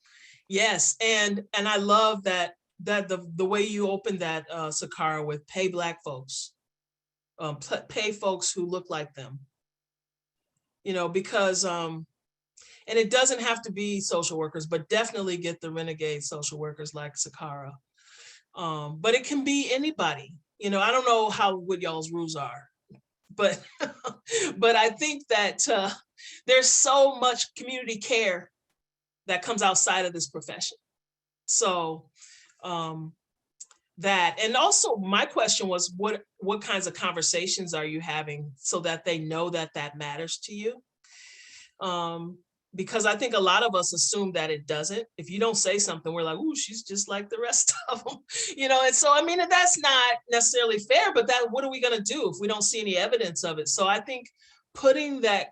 Yes, and I love that the way you opened that, Sakara, with pay Black folks, pay folks who look like them, because and it doesn't have to be social workers, but definitely get the renegade social workers like Sakara. But it can be anybody. I don't know what y'all's rules are, but but I think that there's so much community care that comes outside of this profession. So that, and also my question was, what kinds of conversations are you having so that they know that matters to you? Because I think a lot of us assume that it doesn't. If you don't say something, we're like, ooh, she's just like the rest of them, and so, I mean, that's not necessarily fair, but what are we going to do if we don't see any evidence of it? So I think putting that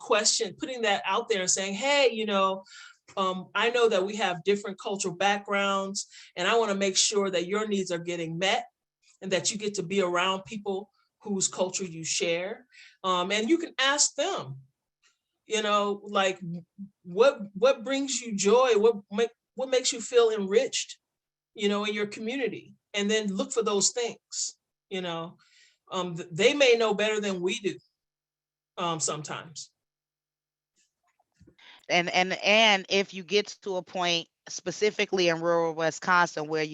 out there and saying, hey, I know that we have different cultural backgrounds, and I want to make sure that your needs are getting met and that you get to be around people whose culture you share. And you can ask them, like, what brings you joy? What makes you feel enriched, in your community? And then look for those things, They may know better than we do sometimes. And if you get to a point specifically in rural Wisconsin where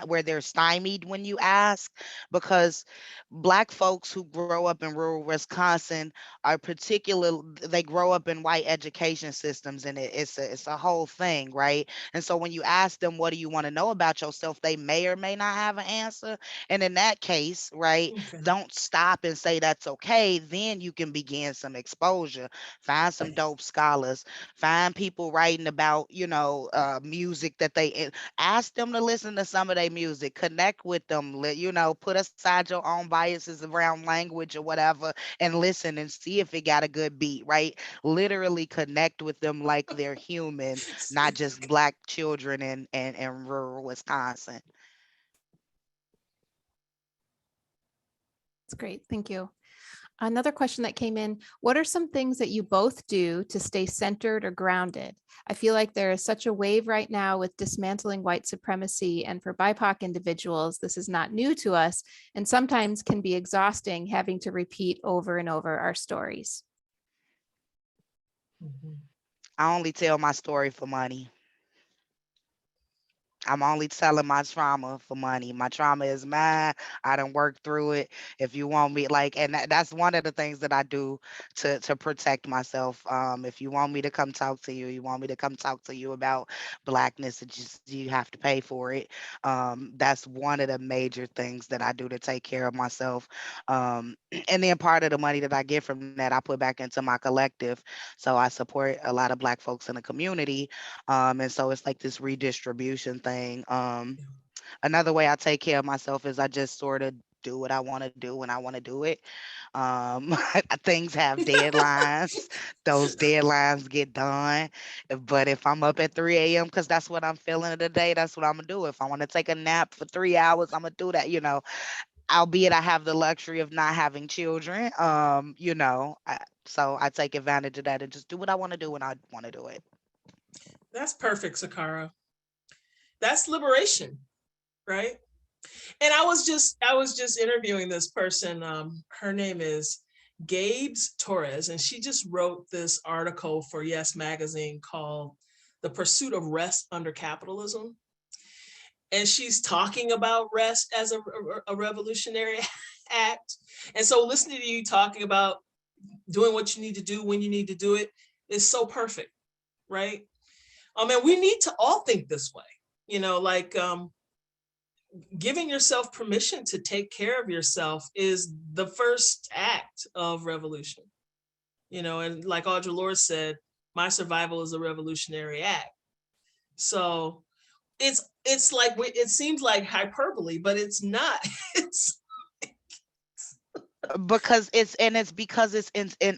where they're stymied when you ask, because Black folks who grow up in rural Wisconsin are they grow up in white education systems, and it's a whole thing, right? And so when you ask them, what do you want to know about yourself, they may or may not have an answer. And in that case, right, Okay. don't stop and say that's okay. Then you can begin some exposure, find some dope scholars, find people writing about, music that ask them to listen to some of their music, connect with them, put aside your own biases around language or whatever, and listen and see if it got a good beat, right? Literally connect with them like they're human, not just Black children in rural Wisconsin. That's great. Thank you. Another question that came in, what are some things that you both do to stay centered or grounded? I feel like there is such a wave right now with dismantling white supremacy, and for BIPOC individuals, this is not new to us and sometimes can be exhausting having to repeat over and over our stories. I only tell my story for money. I'm only telling my trauma for money. My trauma is mine. I done worked through it. If you want me, and that's one of the things that I do to protect myself. If you want me to come talk to you, you want me to come talk to you about Blackness, you have to pay for it. That's one of the major things that I do to take care of myself. And then part of the money that I get from that, I put back into my collective. So I support a lot of Black folks in the community. And so it's like this redistribution thing. Another way I take care of myself is I just sort of do what I want to do when I want to do it. Things have deadlines. Those deadlines get done. But if I'm up at 3 a.m. because that's what I'm feeling today, that's what I'm gonna do. If I want to take a nap for 3 hours, I'm gonna do that. Albeit I have the luxury of not having children. So I take advantage of that and just do what I want to do when I want to do it. That's perfect, Sakara. That's liberation, right? And I was just interviewing this person. Her name is Gabes Torres, and she just wrote this article for Yes Magazine called "The Pursuit of Rest Under Capitalism." And she's talking about rest as a revolutionary act. And so listening to you talking about doing what you need to do when you need to do it is so perfect, right? And we need to all think this way, giving yourself permission to take care of yourself is the first act of revolution. And like Audre Lorde said, my survival is a revolutionary act. So it's like, it seems like hyperbole, but it's not. Because it's in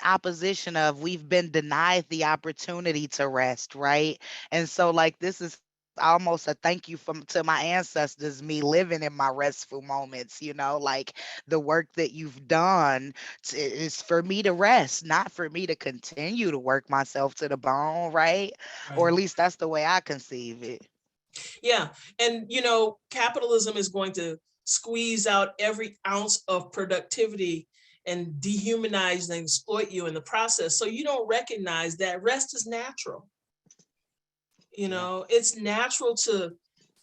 opposition of, we've been denied the opportunity to rest, right? And so like this is almost a thank you to my ancestors, me living in my restful moments, like the work that you've done is for me to rest, not for me to continue to work myself to the bone, right? Or at least that's the way I conceive it. Yeah. And, capitalism is going to squeeze out every ounce of productivity and dehumanize and exploit you in the process. So you don't recognize that rest is natural. It's natural to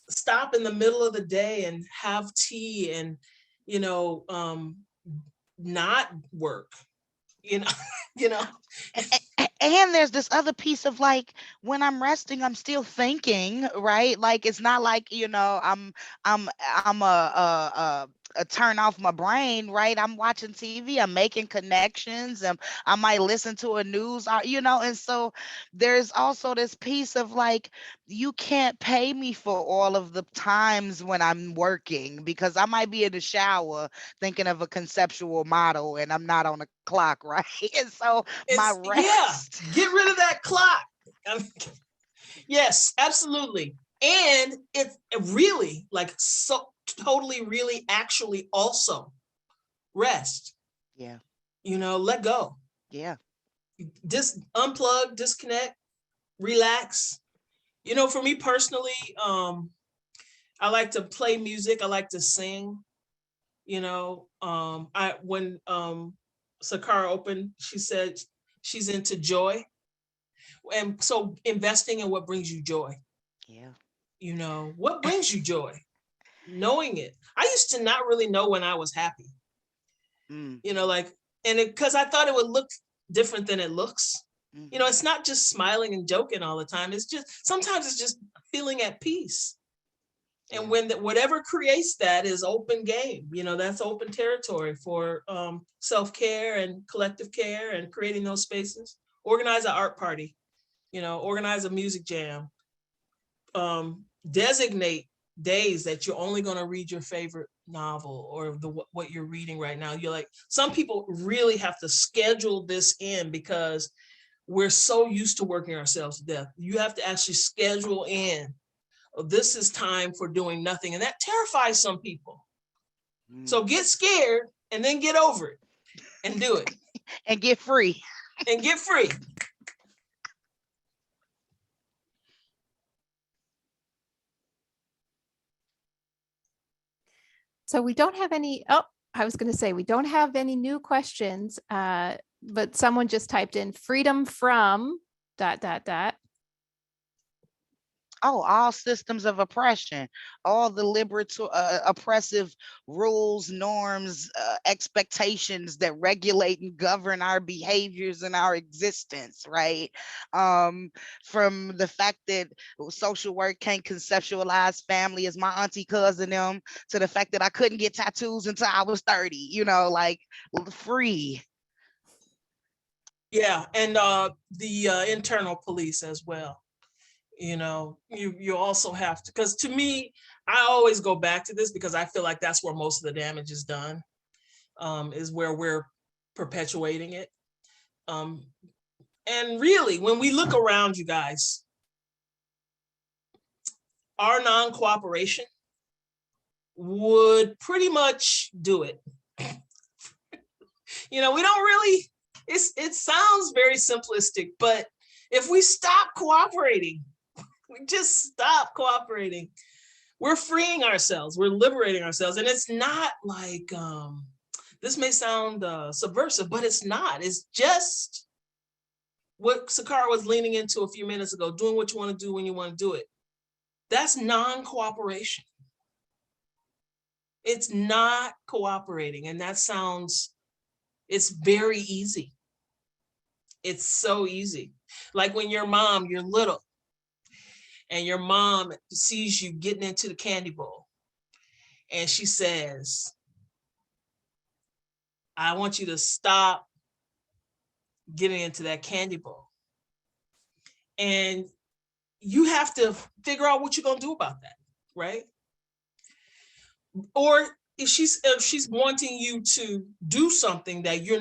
stop in the middle of the day and have tea and, not work, you know. And there's this other piece of like, when I'm resting, I'm still thinking, right? Like it's not like, I'm a turn off my brain, right? I'm watching TV, I'm making connections, and I might listen to a news, and so there's also this piece of like, you can't pay me for all of the times when I'm working, because I might be in the shower thinking of a conceptual model and I'm not on the clock, right? And so my rest. Get rid of that clock. Yes, absolutely. And it's really like so totally, really, actually also rest. Yeah. Let go. Yeah. Unplug, disconnect, relax. For me personally, I like to play music. I like to sing. When Sakara opened, she said she's into joy. And so investing in what brings you joy. Yeah. What brings you joy? Knowing it. I used to not really know when I was happy. Because I thought it would look different than it looks. It's not just smiling and joking all the time. Sometimes it's just feeling at peace. And when whatever creates that is open game, that's open territory for self-care and collective care and creating those spaces. Organize an art party, organize a music jam, designate days that you're only going to read your favorite novel or what you're reading right now. Some people really have to schedule this in because we're so used to working ourselves to death. You have to actually schedule in, this is time for doing nothing. And that terrifies some people. So get scared and then get over it and do it. And get free. And get free. So we don't have any, I was going to say, we don't have any new questions, but someone just typed in freedom from ... Oh, all systems of oppression, all the oppressive rules, norms, expectations that regulate and govern our behaviors and our existence, right? From the fact that social work can't conceptualize family as my auntie, cousin, them, to the fact that I couldn't get tattoos until I was 30, free. Yeah, and the internal police as well. You also have to, because to me, I always go back to this because I feel like that's where most of the damage is done, is where we're perpetuating it. And really, when we look around, you guys, our non-cooperation would pretty much do it. We don't really, it sounds very simplistic, but if we stop cooperating, we just stop cooperating, we're freeing ourselves, we're liberating ourselves. And it's not like, this may sound subversive, but it's not. It's just what Sakara was leaning into a few minutes ago, doing what you want to do when you want to do it. That's non-cooperation. It's not cooperating. And that sounds, it's very easy. It's so easy. Like when you're little, and your mom sees you getting into the candy bowl and she says, I want you to stop getting into that candy bowl. And you have to figure out what you're going to do about that, right? Or if she's wanting you to do something that you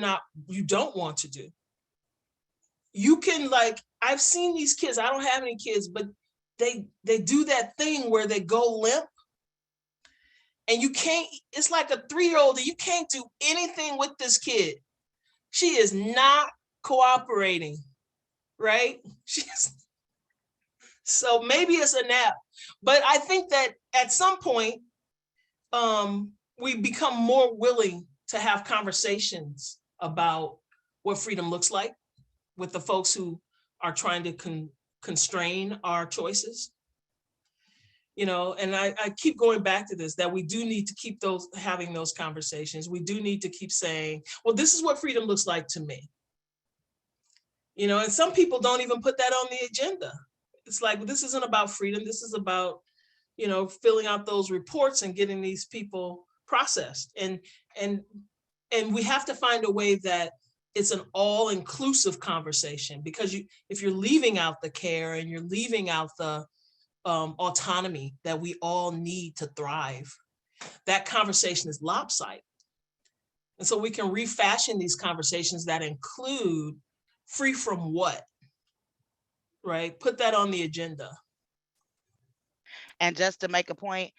don't want to do, you can, I've seen these kids, I don't have any kids, but they do that thing where they go limp, and you can't, it's like a 3-year-old, and you can't do anything with this kid. She is not cooperating, right? So maybe it's a nap, but I think that at some point, we become more willing to have conversations about what freedom looks like with the folks who are trying to constrain our choices. And I keep going back to this, that we do need to keep having those conversations. We do need to keep saying, well, this is what freedom looks like to me. And some people don't even put that on the agenda. It's like, well, this isn't about freedom. This is about, filling out those reports and getting these people processed. And we have to find a way that it's an all-inclusive conversation, because if you're leaving out the care and you're leaving out the autonomy that we all need to thrive, that conversation is lopsided. And so we can refashion these conversations that include free from what, right? Put that on the agenda. And just to make a point,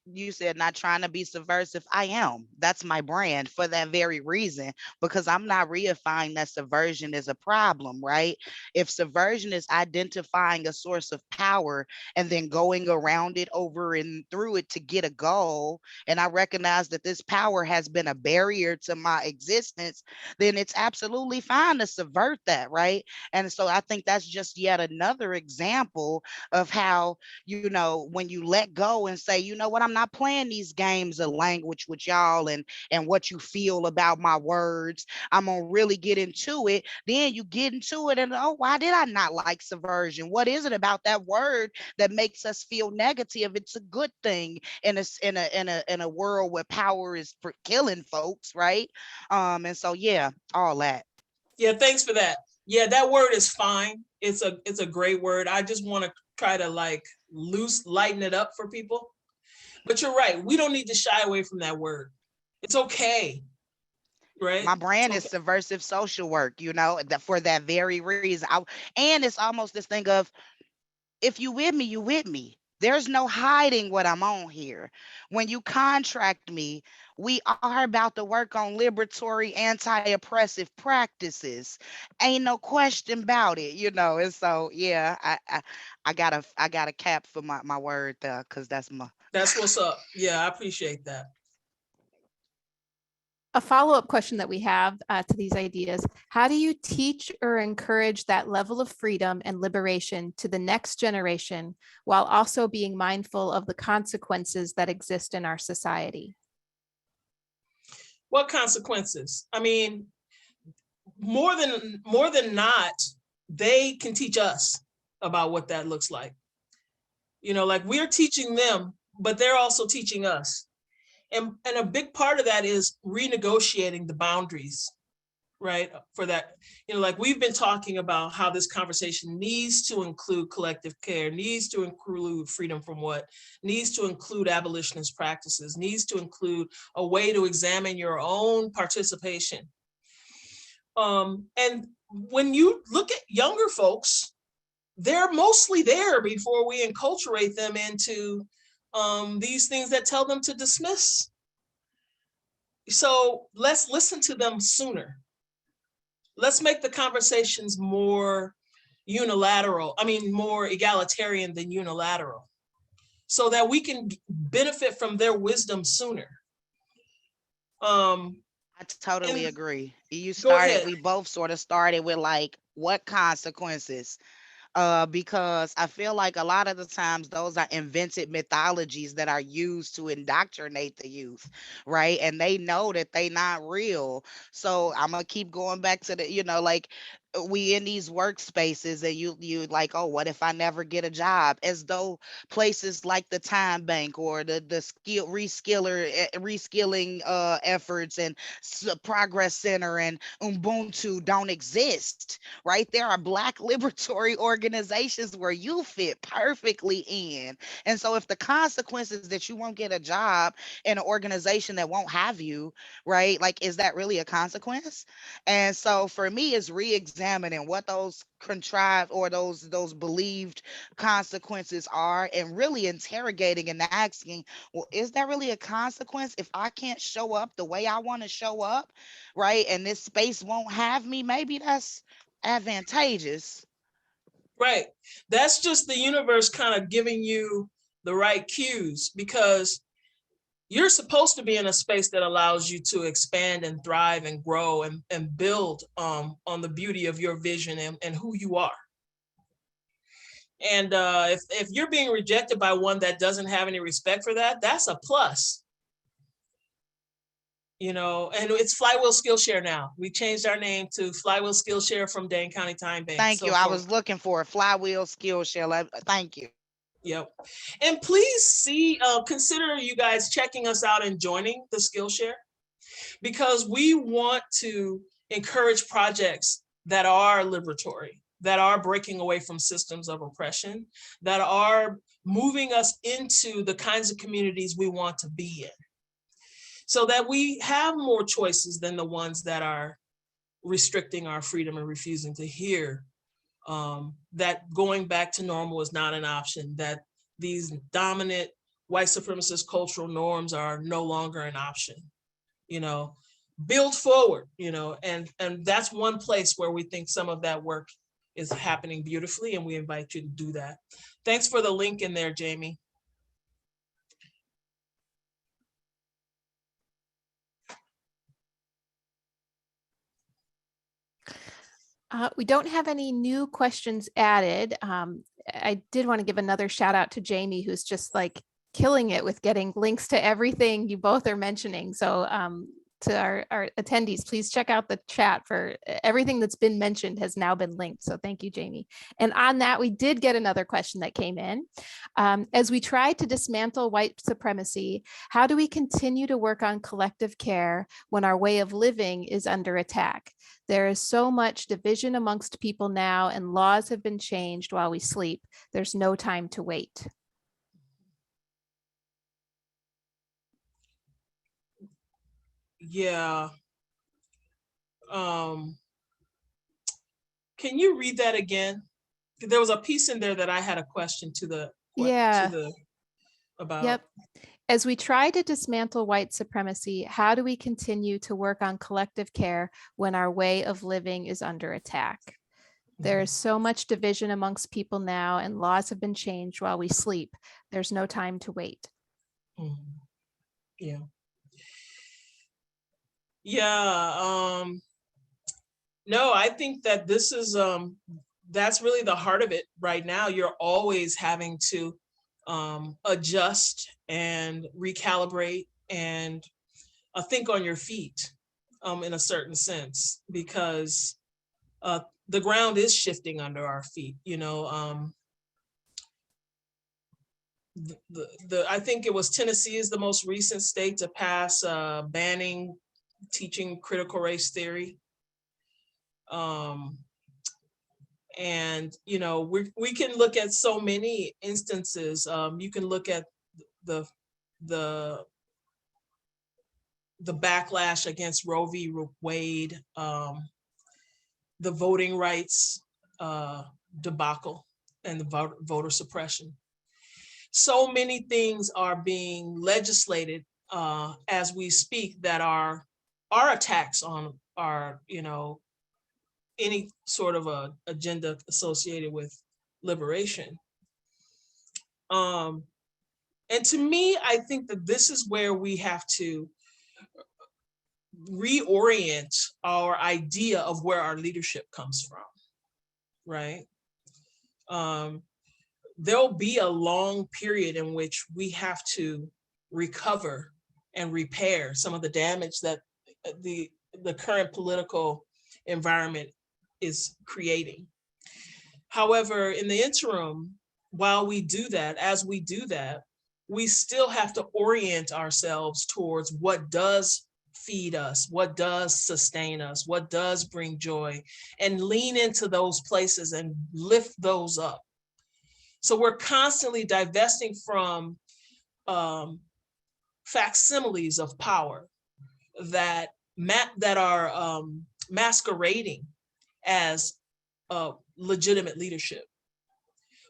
you said not trying to be subversive. I am. That's my brand for that very reason, because I'm not reifying that subversion is a problem, right? If subversion is identifying a source of power and then going around it, over and through it to get a goal, and I recognize that this power has been a barrier to my existence, then it's absolutely fine to subvert that, right? And so I think that's just yet another example of how, when you let go and say, you know what, I'm not playing these games of language with y'all and what you feel about my words. I'm gonna really get into it. Then you get into it and, oh, why did I not like subversion? What is it about that word that makes us feel negative? It's a good thing in a world where power is for killing folks, right? And so yeah, all that. Yeah, thanks for that. Yeah, that word is fine. It's a great word. I just want to try to like lighten it up for people. But you're right. We don't need to shy away from that word. It's okay, right? My brand is Okay. subversive social work, for that very reason. And it's almost this thing of, if you with me, you with me. There's no hiding what I'm on here. When you contract me, we are about to work on liberatory, anti-oppressive practices. Ain't no question about it. And so yeah, I got a cap for my word there, because that's my. That's what's up. Yeah, I appreciate that. A follow-up question that we have to these ideas: how do you teach or encourage that level of freedom and liberation to the next generation while also being mindful of the consequences that exist in our society? What consequences? I mean, more than not, they can teach us about what that looks like. Like we're teaching them, but they're also teaching us. And a big part of that is renegotiating the boundaries, right? For that, like we've been talking about how this conversation needs to include collective care, needs to include freedom from what, needs to include abolitionist practices, needs to include a way to examine your own participation. And when you look at younger folks, they're mostly there before we enculturate them into these things that tell them to dismiss. So let's listen to them sooner. Let's make the conversations more more egalitarian than unilateral, so that we can benefit from their wisdom sooner. I totally agree. Go ahead. We both sort of started with like, what consequences? Because I feel like a lot of the times those are invented mythologies that are used to indoctrinate the youth, right? And they know that they not real. So I'm gonna keep going back to like, we in these workspaces, and you like, oh, what if I never get a job? As though places like the Time Bank or the reskilling efforts and Progress Center and Ubuntu don't exist, right? There are Black liberatory organizations where you fit perfectly in. And so if the consequences that you won't get a job in an organization that won't have you, right? Like, is that really a consequence? And so for me, it's re-examining what those contrived or those believed consequences are, and really interrogating and asking, well, is that really a consequence if I can't show up the way I want to show up, right? And this space won't have me. Maybe that's advantageous. Right. That's just the universe kind of giving you the right cues, because you're supposed to be in a space that allows you to expand and thrive and grow and build on the beauty of your vision and who you are. And if you're being rejected by one that doesn't have any respect for that, that's a plus. And it's Flywheel Skillshare now. We changed our name to Flywheel Skillshare from Dane County Time Bank. Thank you. I was looking for a Flywheel Skillshare. Thank you. Yep. And please consider you guys checking us out and joining the Skillshare, because we want to encourage projects that are liberatory, that are breaking away from systems of oppression, that are moving us into the kinds of communities we want to be in, so that we have more choices than the ones that are restricting our freedom and refusing to hear that going back to normal is not an option, that these dominant white supremacist cultural norms are no longer an option. Build forward, and that's one place where we think some of that work is happening beautifully, and we invite you to do that. Thanks for the link in there, Jamie. We don't have any new questions added. I did want to give another shout out to Jamie, who's just like killing it with getting links to everything you both are mentioning. So to our attendees, please check out the chat for everything that's been mentioned has now been linked. So thank you, Jamie. And on that, we did get another question that came in. As we try to dismantle white supremacy, how do we continue to work on collective care when our way of living is under attack? There is so much division amongst people now, and laws have been changed while we sleep. There's no time to wait. Yeah. Can you read that again? There was a piece in there that I had a question about. Yep. As we try to dismantle white supremacy, how do we continue to work on collective care when our way of living is under attack? There is so much division amongst people now, and laws have been changed while we sleep. There's no time to wait. Yeah. Yeah. No, I think that this is, that's really the heart of it right now. You're always having to adjust and recalibrate and think on your feet in a certain sense, because the ground is shifting under our feet. I think it was Tennessee is the most recent state to pass banning teaching critical race theory. And we can look at so many instances. You can look at the backlash against Roe v. Wade, the voting rights debacle, and the voter suppression. So many things are being legislated as we speak that are attacks on our, any sort of a agenda associated with liberation. And to me, I think that this is where we have to reorient our idea of where our leadership comes from, right? There'll be a long period in which we have to recover and repair some of the damage that the current political environment is creating. However, in the interim, while we do that, as we do that, we still have to orient ourselves towards what does feed us, what does sustain us, what does bring joy, and lean into those places and lift those up. So we're constantly divesting from facsimiles of power that are masquerading as legitimate leadership.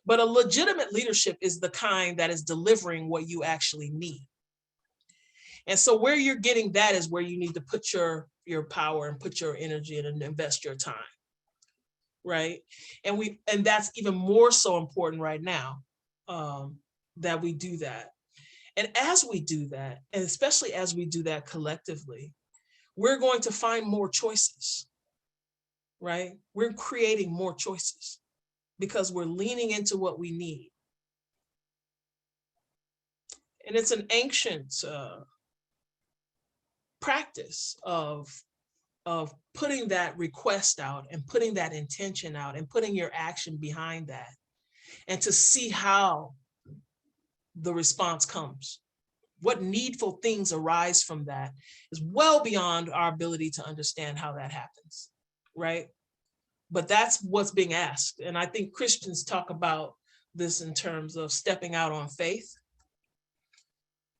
But a legitimate leadership is the kind that is delivering what you actually need. And so where you're getting that is where you need to put your power and put your energy and invest your time, right? And that's even more so important right now, that we do that. And as we do that, and especially as we do that collectively, we're going to find more choices, right? We're creating more choices because we're leaning into what we need. And it's an ancient practice of putting that request out and putting that intention out and putting your action behind that, and to see how the response comes. What needful things arise from that is well beyond our ability to understand how that happens, right? But that's what's being asked. And I think Christians talk about this in terms of stepping out on faith.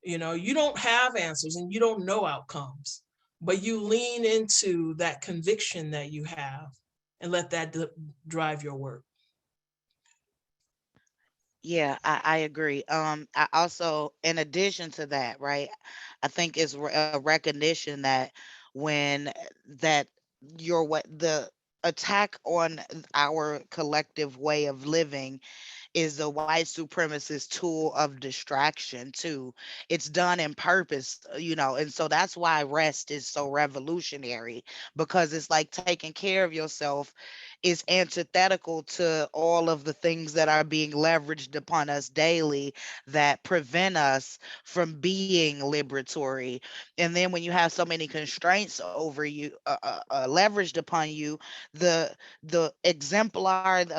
You don't have answers and you don't know outcomes, but you lean into that conviction that you have and let that drive your work. Yeah, I agree. I also, in addition to that, right, I think it's a recognition that when that your what the attack on our collective way of living is a white supremacist tool of distraction too. It's done in purpose, and so that's why rest is so revolutionary, because it's like taking care of yourself is antithetical to all of the things that are being leveraged upon us daily that prevent us from being liberatory. And then when you have so many constraints over you, leveraged upon you, the exemplars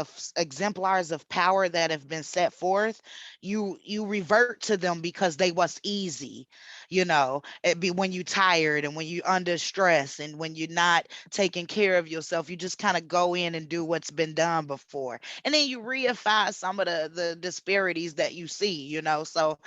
of power that have been set forth, you revert to them because they was easy. It be when you tired and when you under stress and when you're not taking care of yourself, you just kind of go in and do what's been done before, and then you reify some of the disparities that you see. So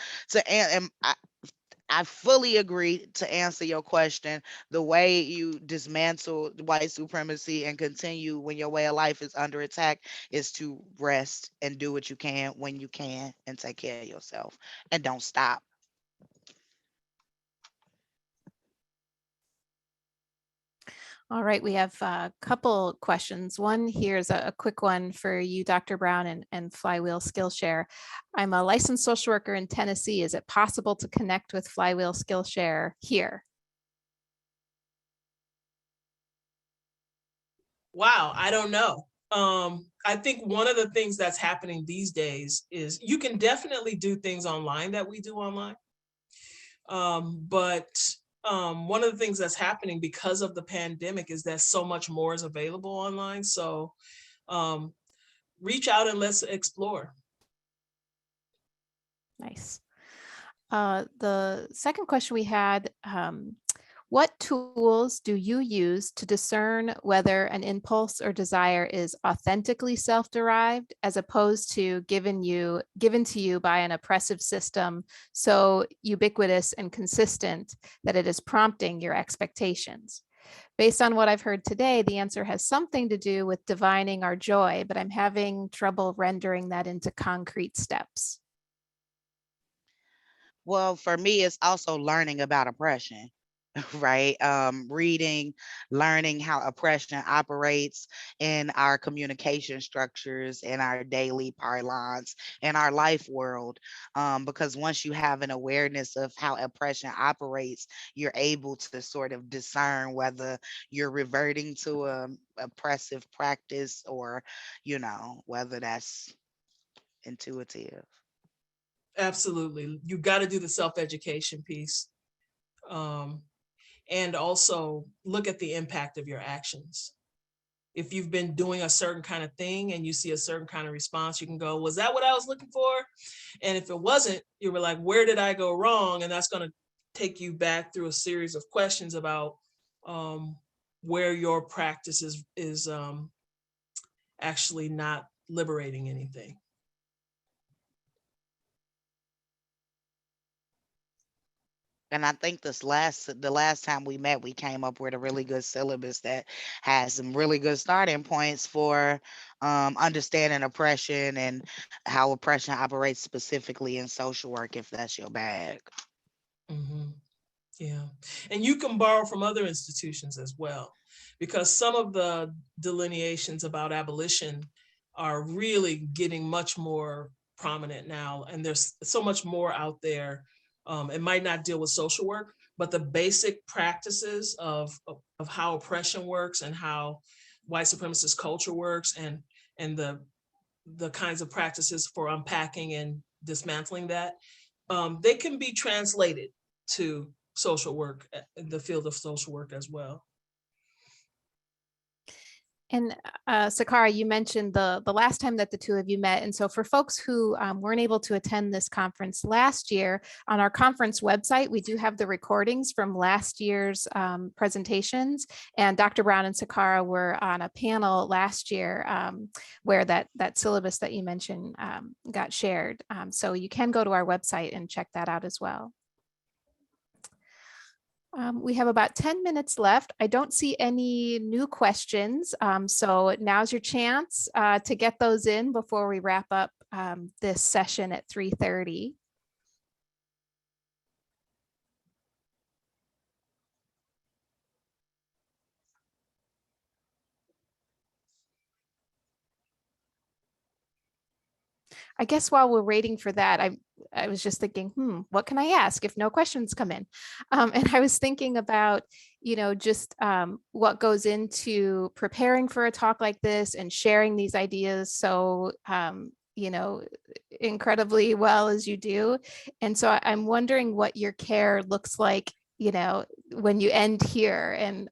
I fully agree to answer your question. The way you dismantle white supremacy and continue when your way of life is under attack is to rest and do what you can when you can and take care of yourself and don't stop. All right, we have a couple questions. One here is a quick one for you, Dr. Brown, and Flywheel Skillshare. I'm a licensed social worker in Tennessee. Is it possible to connect with Flywheel Skillshare here? Wow, I don't know. I think one of the things that's happening these days is you can definitely do things online that we do online. But one of the things that's happening because of the pandemic is that so much more is available online. So um, reach out and let's explore. Nice. The second question we had, what tools do you use to discern whether an impulse or desire is authentically self-derived as opposed to given to you by an oppressive system so ubiquitous and consistent that it is prompting your expectations? Based on what I've heard today, the answer has something to do with divining our joy, but I'm having trouble rendering that into concrete steps. Well, for me, it's also learning about oppression, right? Reading, learning how oppression operates in our communication structures, in our daily parlance, in our life world. Because once you have an awareness of how oppression operates, you're able to sort of discern whether you're reverting to a oppressive practice or, whether that's intuitive. Absolutely. You got to do the self-education piece. Um, and also look at the impact of your actions. If you've been doing a certain kind of thing and you see a certain kind of response, you can go, was that what I was looking for? And if it wasn't, you were like, where did I go wrong? And that's going to take you back through a series of questions about where your practice is actually not liberating anything. And I think the last time we met, we came up with a really good syllabus that has some really good starting points for understanding oppression and how oppression operates specifically in social work, if that's your bag. Mm-hmm. Yeah. And you can borrow from other institutions as well, because some of the delineations about abolition are really getting much more prominent now. And there's so much more out there. It might not deal with social work, but the basic practices of how oppression works and how white supremacist culture works and the kinds of practices for unpacking and dismantling that, they can be translated to social work, the field of social work as well. And Sakara, you mentioned the last time that the two of you met. And so for folks who weren't able to attend this conference last year, on our conference website, we do have the recordings from last year's presentations. And Dr. Brown and Sakara were on a panel last year where that syllabus that you mentioned got shared. So you can go to our website and check that out as well. We have about 10 minutes left. I don't see any new questions. So now's your chance to get those in before we wrap up this session at 3:30. I guess while we're waiting for that, I was just thinking, what can I ask if no questions come in? And I was thinking about, just what goes into preparing for a talk like this and sharing these ideas so, incredibly well as you do. And so I'm wondering what your care looks like, when you end here and,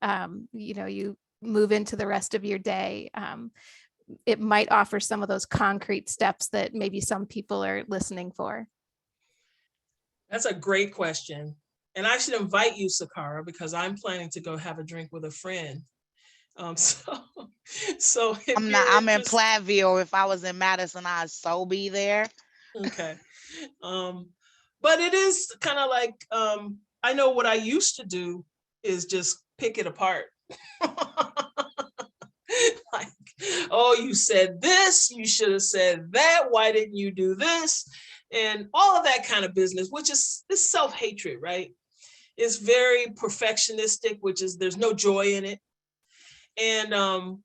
you move into the rest of your day. It might offer some of those concrete steps that maybe some people are listening for. That's a great question. And I should invite you, Sakara, because I'm planning to go have a drink with a friend. So if I'm in Platteville. If I was in Madison, I'd so be there. Okay. But it is kind of like, I know what I used to do is just pick it apart. Like, oh, you said this, you should have said that. Why didn't you do this? And all of that kind of business, which is self-hatred, right? It's very perfectionistic, which is there's no joy in it. And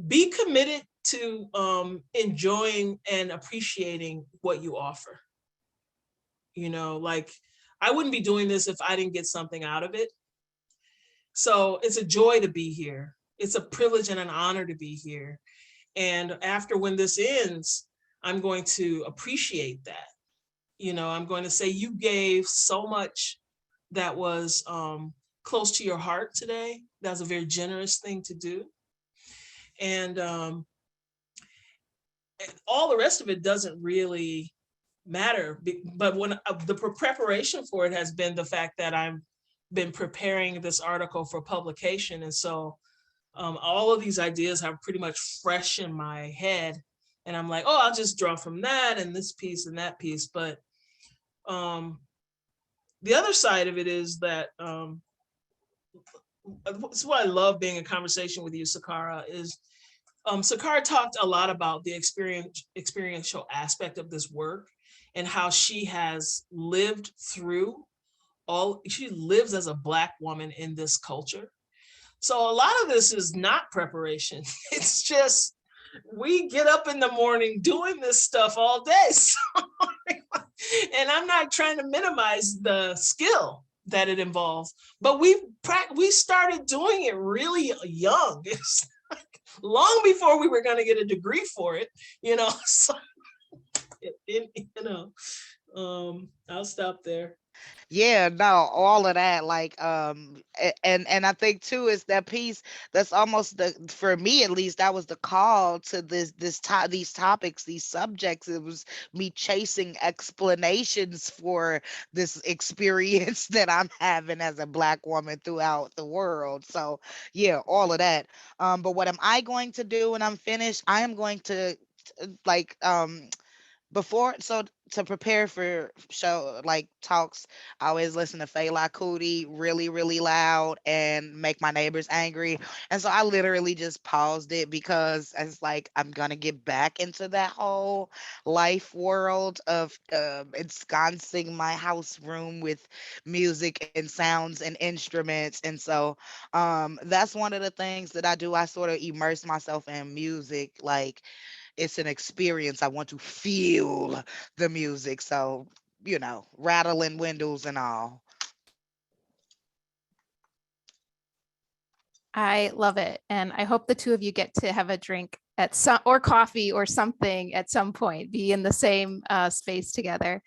be committed to enjoying and appreciating what you offer. Like I wouldn't be doing this if I didn't get something out of it. So it's a joy to be here. It's a privilege and an honor to be here. And after when this ends, I'm going to appreciate that. I'm going to say you gave so much that was close to your heart today. That's a very generous thing to do. And all the rest of it doesn't really matter. But when the preparation for it has been the fact that I've been preparing this article for publication. And so all of these ideas are pretty much fresh in my head. And I'm like, oh, I'll just draw from that and this piece and that piece. But the other side of it is that it's what I love being in conversation with you, Sakara, is Sakara talked a lot about the experiential aspect of this work and how she has lived through she lives as a Black woman in this culture. So a lot of this is not preparation. It's just, we get up in the morning doing this stuff all day. So, and I'm not trying to minimize the skill that it involves, but we started doing it really young. It's like long before we were going to get a degree for it, so, I'll stop there. Yeah, no, all of that, like, and I think too is that piece that's almost for me at least, that was the call to these topics, these subjects. It was me chasing explanations for this experience that I'm having as a Black woman throughout the world. So yeah, all of that. But what am I going to do when I'm finished? I am going to like before, so to prepare for show like talks, I always listen to Fela Kuti really, really loud and make my neighbors angry. And so I literally just paused it because it's like I'm gonna get back into that whole life world of ensconcing my house room with music and sounds and instruments. And so that's one of the things that I do. I sort of immerse myself in music, like it's an experience. I want to feel the music. So, rattling windows and all. I love it. And I hope the two of you get to have a drink or coffee or something at some point, be in the same space together.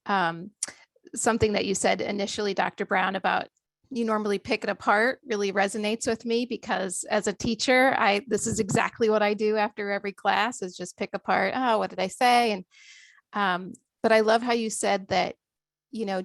Something that you said initially, Dr. Brown, about you normally pick it apart really resonates with me, because as a teacher, this is exactly what I do after every class, is just pick apart, oh, what did I say? And but I love how you said that,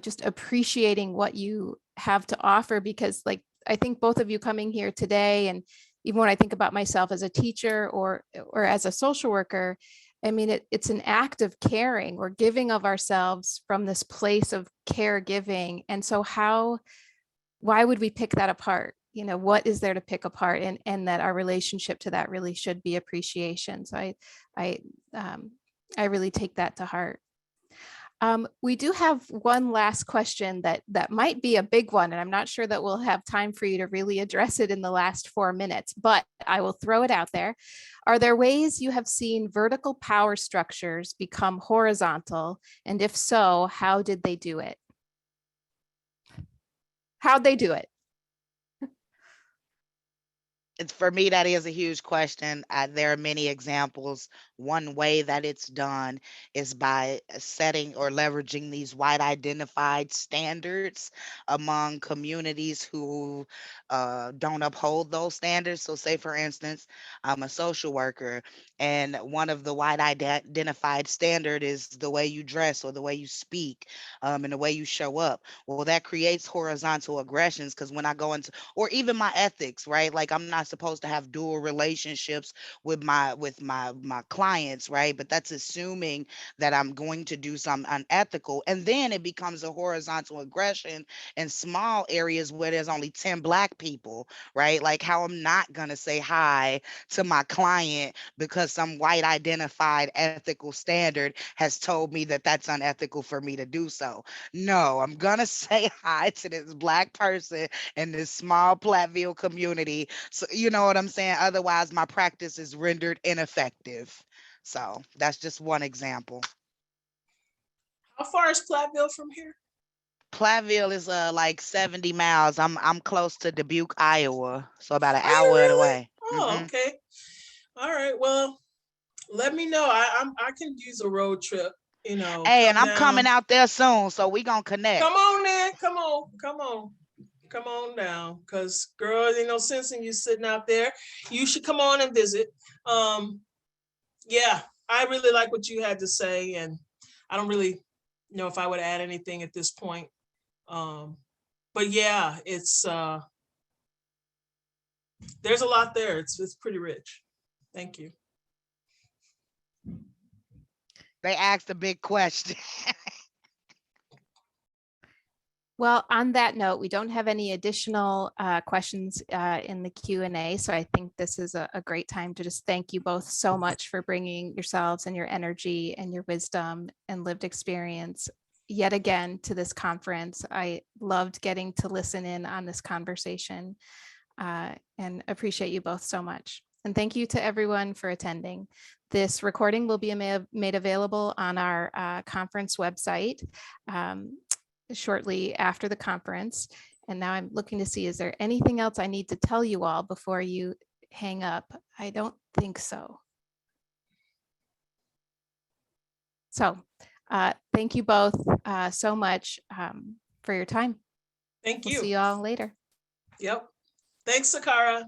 just appreciating what you have to offer, because like I think both of you coming here today, and even when I think about myself as a teacher or as a social worker, I mean, it's an act of caring or giving of ourselves from this place of caregiving. And so how why would we pick that apart? What is there to pick apart? And that our relationship to that really should be appreciation. So I really take that to heart. We do have one last question that might be a big one, and I'm not sure that we'll have time for you to really address it in the last 4 minutes, but I will throw it out there. Are there ways you have seen vertical power structures become horizontal? And if so, how did they do it? How'd they do it? For me, that is a huge question. There are many examples. One way that it's done is by setting or leveraging these white identified standards among communities who don't uphold those standards. So say, for instance, I'm a social worker, and one of the white identified standard is the way you dress or the way you speak, and the way you show up. Well, that creates horizontal aggressions, because when I go into, or even my ethics, right? Like, I'm not supposed to have dual relationships with my clients, right? But that's assuming that I'm going to do something unethical, and then it becomes a horizontal aggression in small areas where there's only 10 Black people, right? Like, how I'm not gonna say hi to my client because some white identified ethical standard has told me that that's unethical for me to do so. No, I'm gonna say hi to this Black person in this small Platteville community. So you know what I'm saying? Otherwise, my practice is rendered ineffective. So that's just one example. How far is Platteville from here? Platteville is like 70 miles. I'm close to Dubuque, Iowa, so about an Are you hour really? away. Oh, okay. All right. Well, let me know. I can use a road trip. Hey, and I'm coming out there soon, so we gonna connect. Come on, then. Come on down. Cause girl, ain't no sense in you sitting out there. You should come on and visit. Yeah, I really like what you had to say, and I don't really know if I would add anything at this point. But yeah, it's there's a lot there. It's pretty rich. Thank you. They asked a big question. Well, on that note, we don't have any additional questions in the Q&A. So I think this is a great time to just thank you both so much for bringing yourselves and your energy and your wisdom and lived experience yet again to this conference. I loved getting to listen in on this conversation and appreciate you both so much. And thank you to everyone for attending. This recording will be made available on our conference website shortly after the conference. And now I'm looking to see, is there anything else I need to tell you all before you hang up? I don't think so. So thank you both so much for your time. Thank you. We'll see you all later. Yep. Thanks, Sakara.